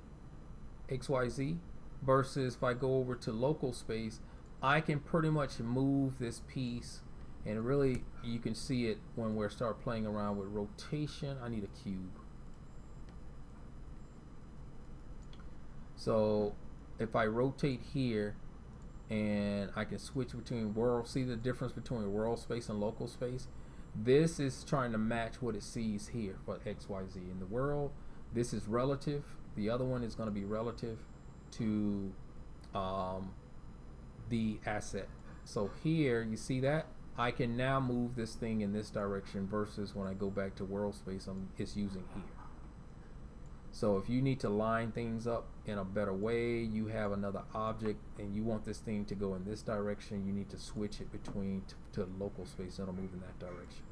Speaker 1: XYZ, versus if I go over to local space, I can pretty much move this piece, and really you can see it when we start playing around with rotation. I need a cube. So if I rotate here, and I can switch between world, see the difference between world space and local space. This is trying to match what it sees here for XYZ. In the world, this is relative. The other one is going to be relative to the asset. So here, you see that? I can now move this thing in this direction versus when I go back to world space, it's using here. So if you need to line things up in a better way, you have another object and you want this thing to go in this direction, you need to switch it between to local space, and it'll move in that direction.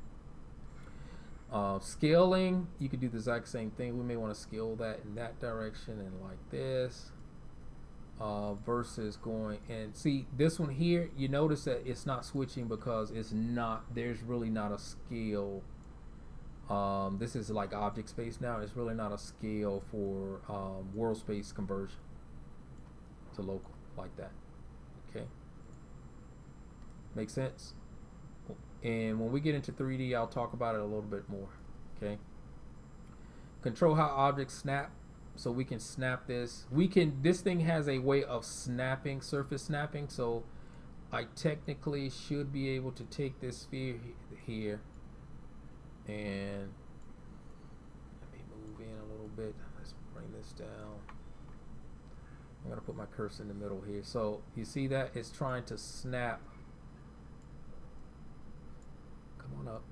Speaker 1: Scaling, you could do the exact same thing. We may want to scale that in that direction and like this, versus going, and see this one here, you notice that it's not switching because there's really not a scale. This is like object space now. It's really not a scale for world space conversion to local like that. Okay, make sense? And when we get into 3D, I'll talk about it a little bit more. Okay, control how objects snap. So we can snap this. This thing has a way of snapping, surface snapping. So I technically should be able to take this sphere here, and let me move in a little bit. Let's bring this down. I'm gonna put my cursor in the middle here. So you see that it's trying to snap. Come on up.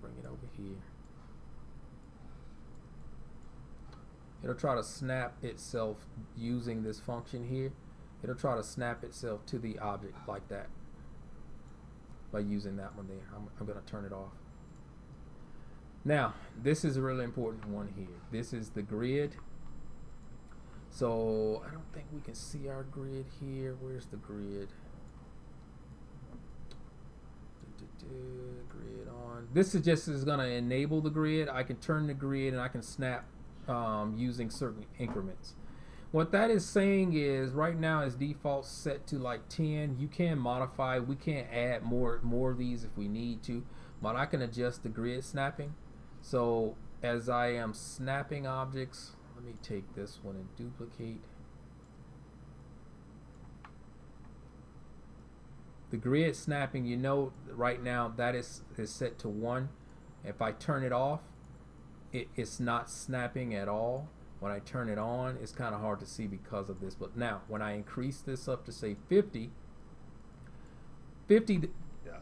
Speaker 1: Bring it over here. It'll try to snap itself using this function here. It'll try to snap itself to the object like that by using that one there. I'm going to turn it off. Now, this is a really important one here. This is the grid. So I don't think we can see our grid here. Where's the grid? Grid on. This is going to enable the grid. I can turn the grid and I can snap using certain increments. What that is saying is right now is default set to like 10. You can modify. We can add more of these if we need to, but I can adjust the grid snapping. So as I am snapping objects, let me take this one and duplicate. The grid snapping, you know, right now that is set to 1. If I turn it off, it's not snapping at all. When I turn it on, it's kind of hard to see because of this. But now, when I increase this up to say 50,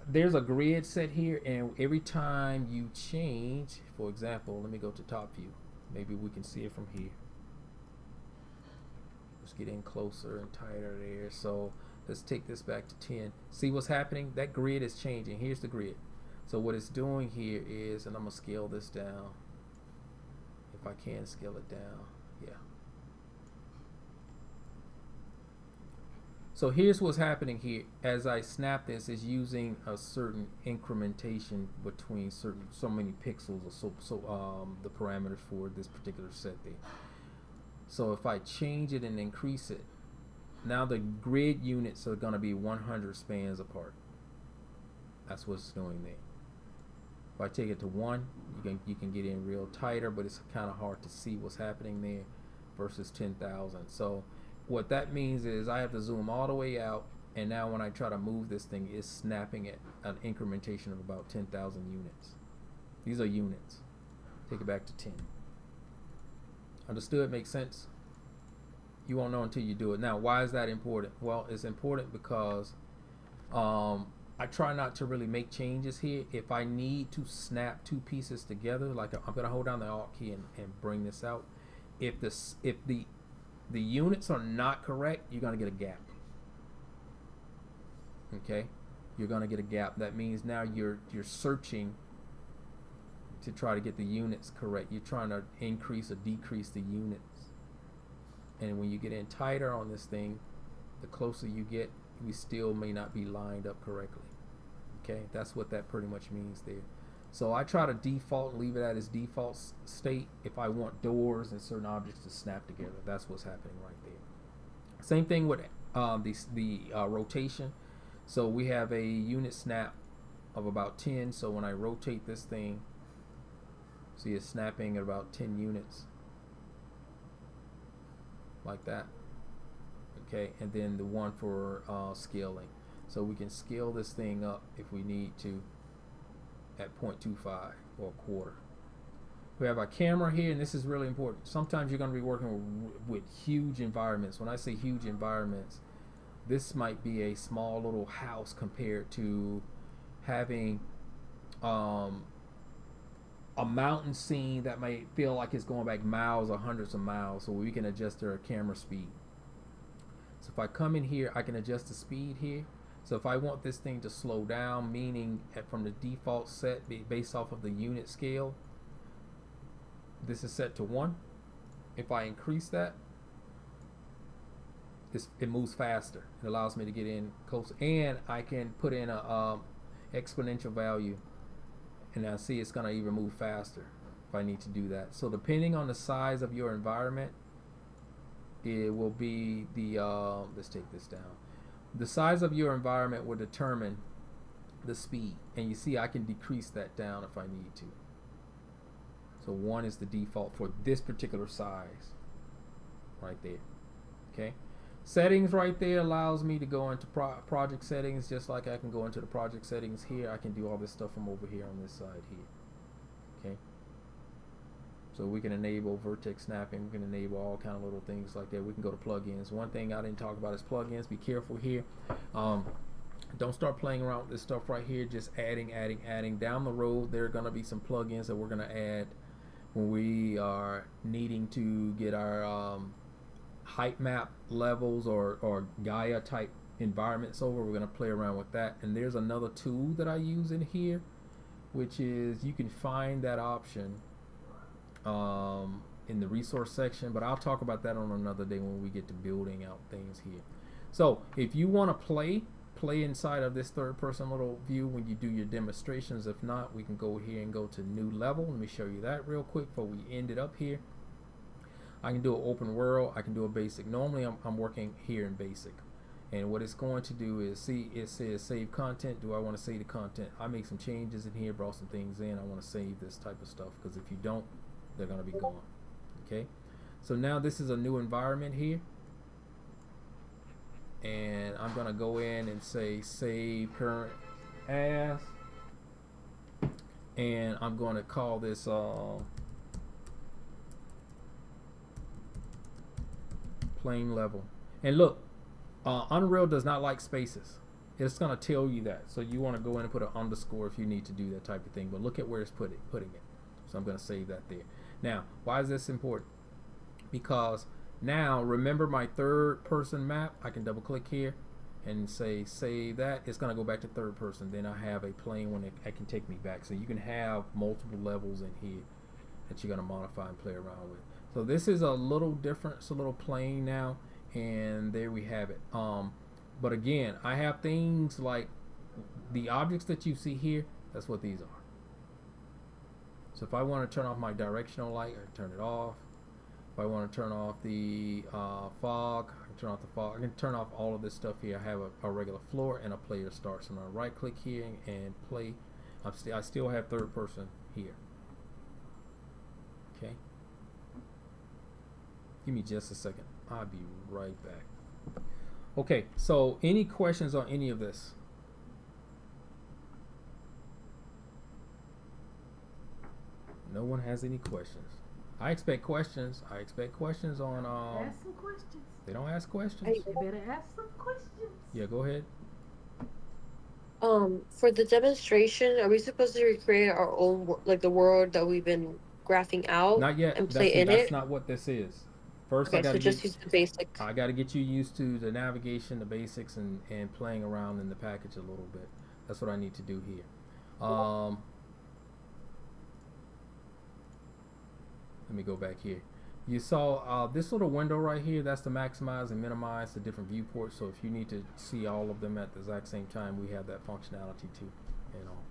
Speaker 1: there's a grid set here, and every time you change, for example, let me go to top view. Maybe we can see it from here. Let's get in closer and tighter there. So let's take this back to 10. See what's happening? That grid is changing. Here's the grid. So what it's doing here is, and I'm going to scale this down. If I can scale it down, yeah. So here's what's happening here. As I snap this, it's using a certain incrementation between so many pixels, or the parameters for this particular set there. So if I change it and increase it, now the grid units are going to be 100 spans apart. That's what's doing there. If I take it to 1, you can get in real tighter, but it's kind of hard to see what's happening there versus 10,000. So what that means is I have to zoom all the way out, and now when I try to move this thing, it's snapping at an incrementation of about 10,000 units. These are units. Take it back to 10. Understood? Makes sense? You won't know until you do it. Now, why is that important? Well, it's important because I try not to really make changes here. If I need to snap two pieces together, like I'm going to hold down the Alt key and bring this out. If the units are not correct, you're going to get a gap. Okay? You're going to get a gap. That means now you're searching to try to get the units correct. You're trying to increase or decrease the units. And when you get in tighter on this thing, the closer you get, we still may not be lined up correctly. Okay, that's what that pretty much means there. So I try to default, leave it at its default state if I want doors and certain objects to snap together. That's what's happening right there. Same thing with the rotation. So we have a unit snap of about 10. So when I rotate this thing, see it's snapping at about 10 units, like that. Okay, and then the one for scaling. So we can scale this thing up if we need to at 0.25 or a quarter. We have our camera here, and this is really important. Sometimes you're going to be working with huge environments. When I say huge environments, this might be a small little house compared to having a mountain scene that may feel like it's going back miles or hundreds of miles, so we can adjust our camera speed. So if I come in here, I can adjust the speed here. So if I want this thing to slow down, meaning from the default set based off of the unit scale, this is set to 1. If I increase that, it moves faster. It allows me to get in closer, and I can put in a exponential value, and I see it's going to even move faster if I need to do that. So depending on the size of your environment, it will be the let's take this down. The size of your environment will determine the speed, and you see I can decrease that down if I need to. So 1 is the default for this particular size right there. Okay, settings right there allows me to go into project settings, just like I can go into the project settings here. I can do all this stuff from over here on this side here. Okay, so we can enable vertex snapping, we can enable all kind of little things like that. We can go to plugins. One thing I didn't talk about is plugins. Be careful here. Don't start playing around with this stuff right here, just adding. Down the road there are going to be some plugins that we're going to add when we are needing to get our height map levels or Gaia type environments over. We're going to play around with that. And there's another tool that I use in here, which is, you can find that option in the resource section, but I'll talk about that on another day when we get to building out things here. So if you want to play inside of this third person little view when you do your demonstrations. If not, we can go here and go to new level. Let me show you that real quick before we end it up here. I can do an open world, I can do a basic. Normally I'm working here in basic, and what it's going to do is, see, it says save content. Do I want to save the content? I make some changes in here, brought some things in. I want to save this type of stuff, because if you don't, they're going to be gone. Okay, so now this is a new environment here, and I'm going to go in and say save current as, and I'm going to call this plain level. And look, Unreal does not like spaces. It's going to tell you that, so you want to go in and put an underscore if you need to do that type of thing. But look at where it's putting it. So I'm going to save that there. Now, why is this important? Because now, remember my third person map? I can double click here and say save that. It's going to go back to third person. Then I have a plain one that can take me back. So you can have multiple levels in here that you're going to modify and play around with. So this is a little different. It's a little plain now, and there we have it. But again, I have things like the objects that you see here. That's what these are. So if I want to turn off my directional light, I can turn it off. If I want to turn off the fog, I can turn off the fog. I can turn off all of this stuff here. I have a regular floor and a player start. So I'm going to right click here and play. I still have third person here. Okay. Give me just a second. I'll be right back. Okay, so any questions on any of this? No one has any questions. I expect questions. I expect questions on
Speaker 6: Ask some questions.
Speaker 1: They don't ask questions.
Speaker 6: You better ask some questions.
Speaker 1: Yeah, go ahead.
Speaker 2: For the demonstration, are we supposed to recreate our own, like the world that we've been graphing out?
Speaker 1: Not yet.
Speaker 2: And play in
Speaker 1: That's
Speaker 2: it?
Speaker 1: not what this is. First,
Speaker 2: Okay, so just use the basics.
Speaker 1: I got to get you used to the navigation, the basics, and playing around in the package a little bit. That's what I need to do here. Let me go back here. You saw this little window right here. That's to maximize and minimize the different viewports. So if you need to see all of them at the exact same time, we have that functionality too. And all.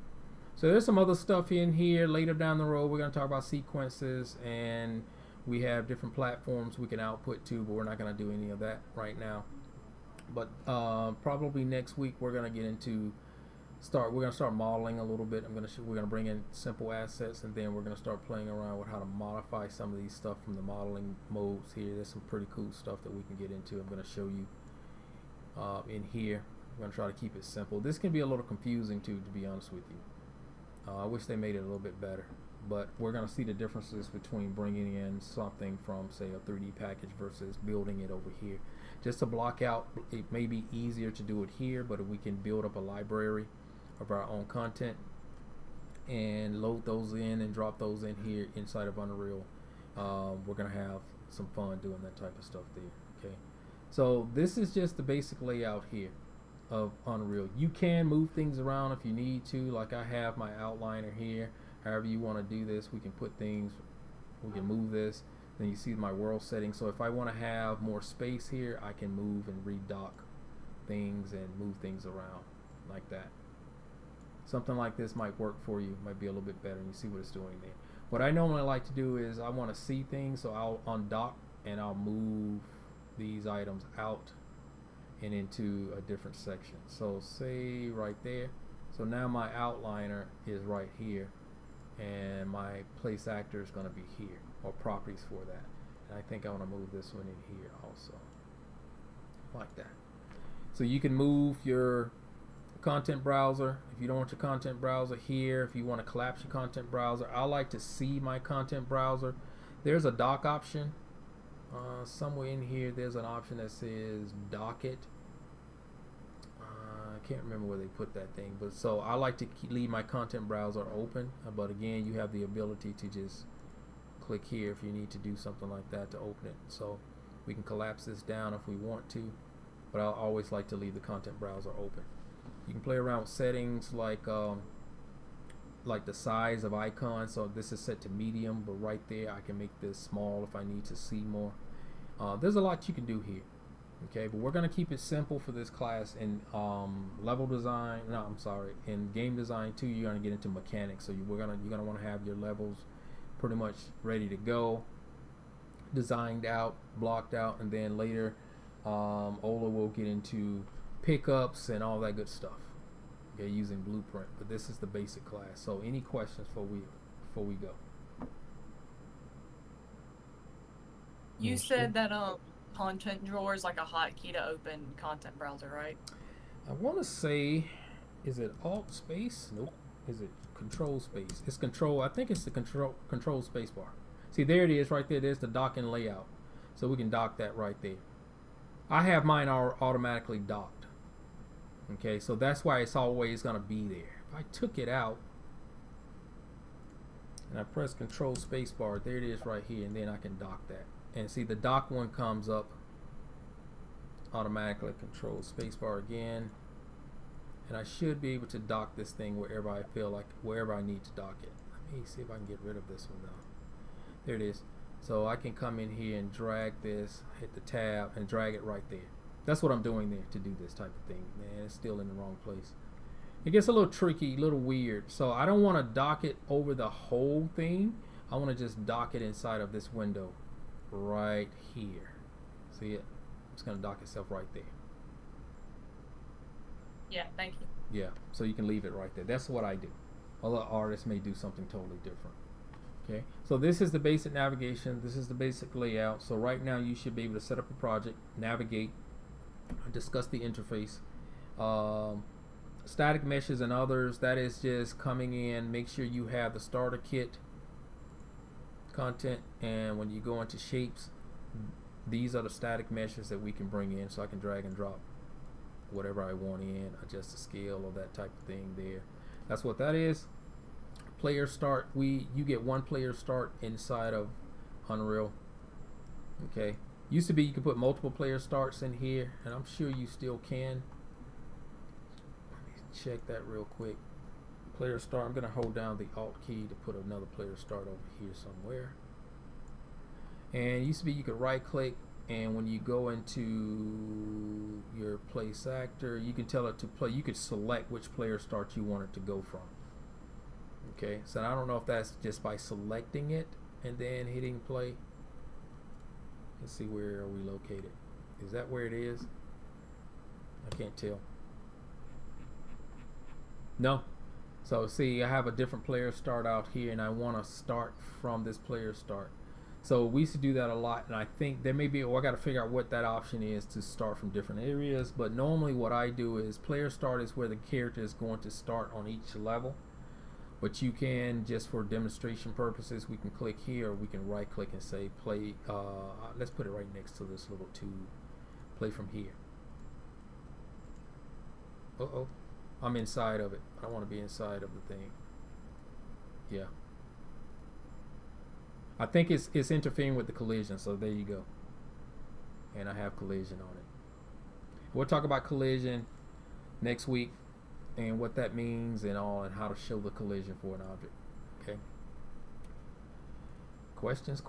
Speaker 1: So there's some other stuff in here. Later down the road, we're going to talk about sequences, and we have different platforms we can output to, but we're not going to do any of that right now. But probably next week we're gonna get into we're gonna start modeling a little bit. We're gonna bring in simple assets, and then we're gonna start playing around with how to modify some of these stuff from the modeling modes here. There's some pretty cool stuff that we can get into. I'm gonna show you in here. I'm gonna try to keep it simple. This can be a little confusing too, to be honest with you. I wish they made it a little bit better, but we're gonna see the differences between bringing in something from, say, a 3D package versus building it over here. Just to block out, it may be easier to do it here, but if we can build up a library of our own content and load those in and drop those in here inside of Unreal, we're gonna have some fun doing that type of stuff there. Okay, so this is just the basic layout here of Unreal. You can move things around if you need to, like I have my outliner here. However you want to do this, we can put things, we can move this. Then you see my world setting. So if I want to have more space here, I can move and redock things and move things around like that. Something like this might work for you, might be a little bit better, and you see what it's doing there. What I normally like to do is I want to see things, so I'll undock and I'll move these items out and into a different section. So say right there. So now my outliner is right here, and my place actor is going to be here, or properties for that. And I think I want to move this one in here also, like that. So you can move your content browser. If you don't want your content browser here, if you want to collapse your content browser, I like to see my content browser. There's a dock option. Somewhere in here there's an option that says dock it. I can't remember where they put that thing, but so I like to leave my content browser open, but again, you have the ability to just click here if you need to do something like that to open it. So we can collapse this down if we want to, but I always like to leave the content browser open. You can play around with settings like the size of icons. So this is set to medium, but right there I can make this small if I need to see more. There's a lot you can do here. Okay, but we're gonna keep it simple for this class. In level design, no, I'm sorry, in game design too, you're gonna get into mechanics. So you're gonna want to have your levels pretty much ready to go, designed out, blocked out, and then later Ola will get into pickups and all that good stuff. Okay, using Blueprint. But this is the basic class. So any questions before we go?
Speaker 7: You said that content drawer is like a hotkey to open content browser, right?
Speaker 1: I want to say, is it Alt space? Nope. Is it Control space? It's Control. I think it's the Control space bar. See, there it is, right there. There's the docking layout. So we can dock that right there. I have mine automatically docked. Okay, so that's why it's always going to be there. If I took it out and I press Control space bar, there it is right here, and then I can dock that. And see, the dock one comes up automatically. Control space bar again, and I should be able to dock this thing wherever I feel like, wherever I need to dock it. Let me see if I can get rid of this one though. There it is. So I can come in here and drag this, hit the tab, and drag it right there. That's what I'm doing there to do this type of thing. Man, it's still in the wrong place. It gets a little tricky, a little weird. So I don't want to dock it over the whole thing. I want to just dock it inside of this window right here. See it? It's going to dock itself right there.
Speaker 7: Yeah, thank you.
Speaker 1: Yeah, so you can leave it right there. That's what I do. Other artists may do something totally different. Okay, so this is the basic navigation. This is the basic layout. So right now you should be able to set up a project, navigate, discuss the interface. Static meshes and others, that is just coming in. Make sure you have the starter kit content, and when you go into shapes, these are the static meshes that we can bring in. So I can drag and drop whatever I want in, adjust the scale or that type of thing there. That's what that is. Player start, you get one player start inside of Unreal. Okay, used to be you could put multiple player starts in here, and I'm sure you still can. Let me check that real quick. Player start, I'm going to hold down the Alt key to put another player start over here somewhere. And it used to be you could right click, and when you go into your place actor, you can tell it to play. You could select which player start you want it to go from. Okay, so I don't know if that's just by selecting it and then hitting play. Let's see, where are we located? Is that where it is? I can't tell. No. So see, I have a different player start out here, and I want to start from this player start. So we used to do that a lot, and I think there may be, or I got to figure out what that option is to start from different areas. But normally what I do is player start is where the character is going to start on each level. But you can, just for demonstration purposes, we can click here, or we can right click and say play, let's put it right next to this little tube, play from here. Uh-oh, I'm inside of it. I don't want to be inside of the thing. Yeah. I think it's interfering with the collision, so there you go. And I have collision on it. We'll talk about collision next week and what that means and all, and how to show the collision for an object. Okay. Questions?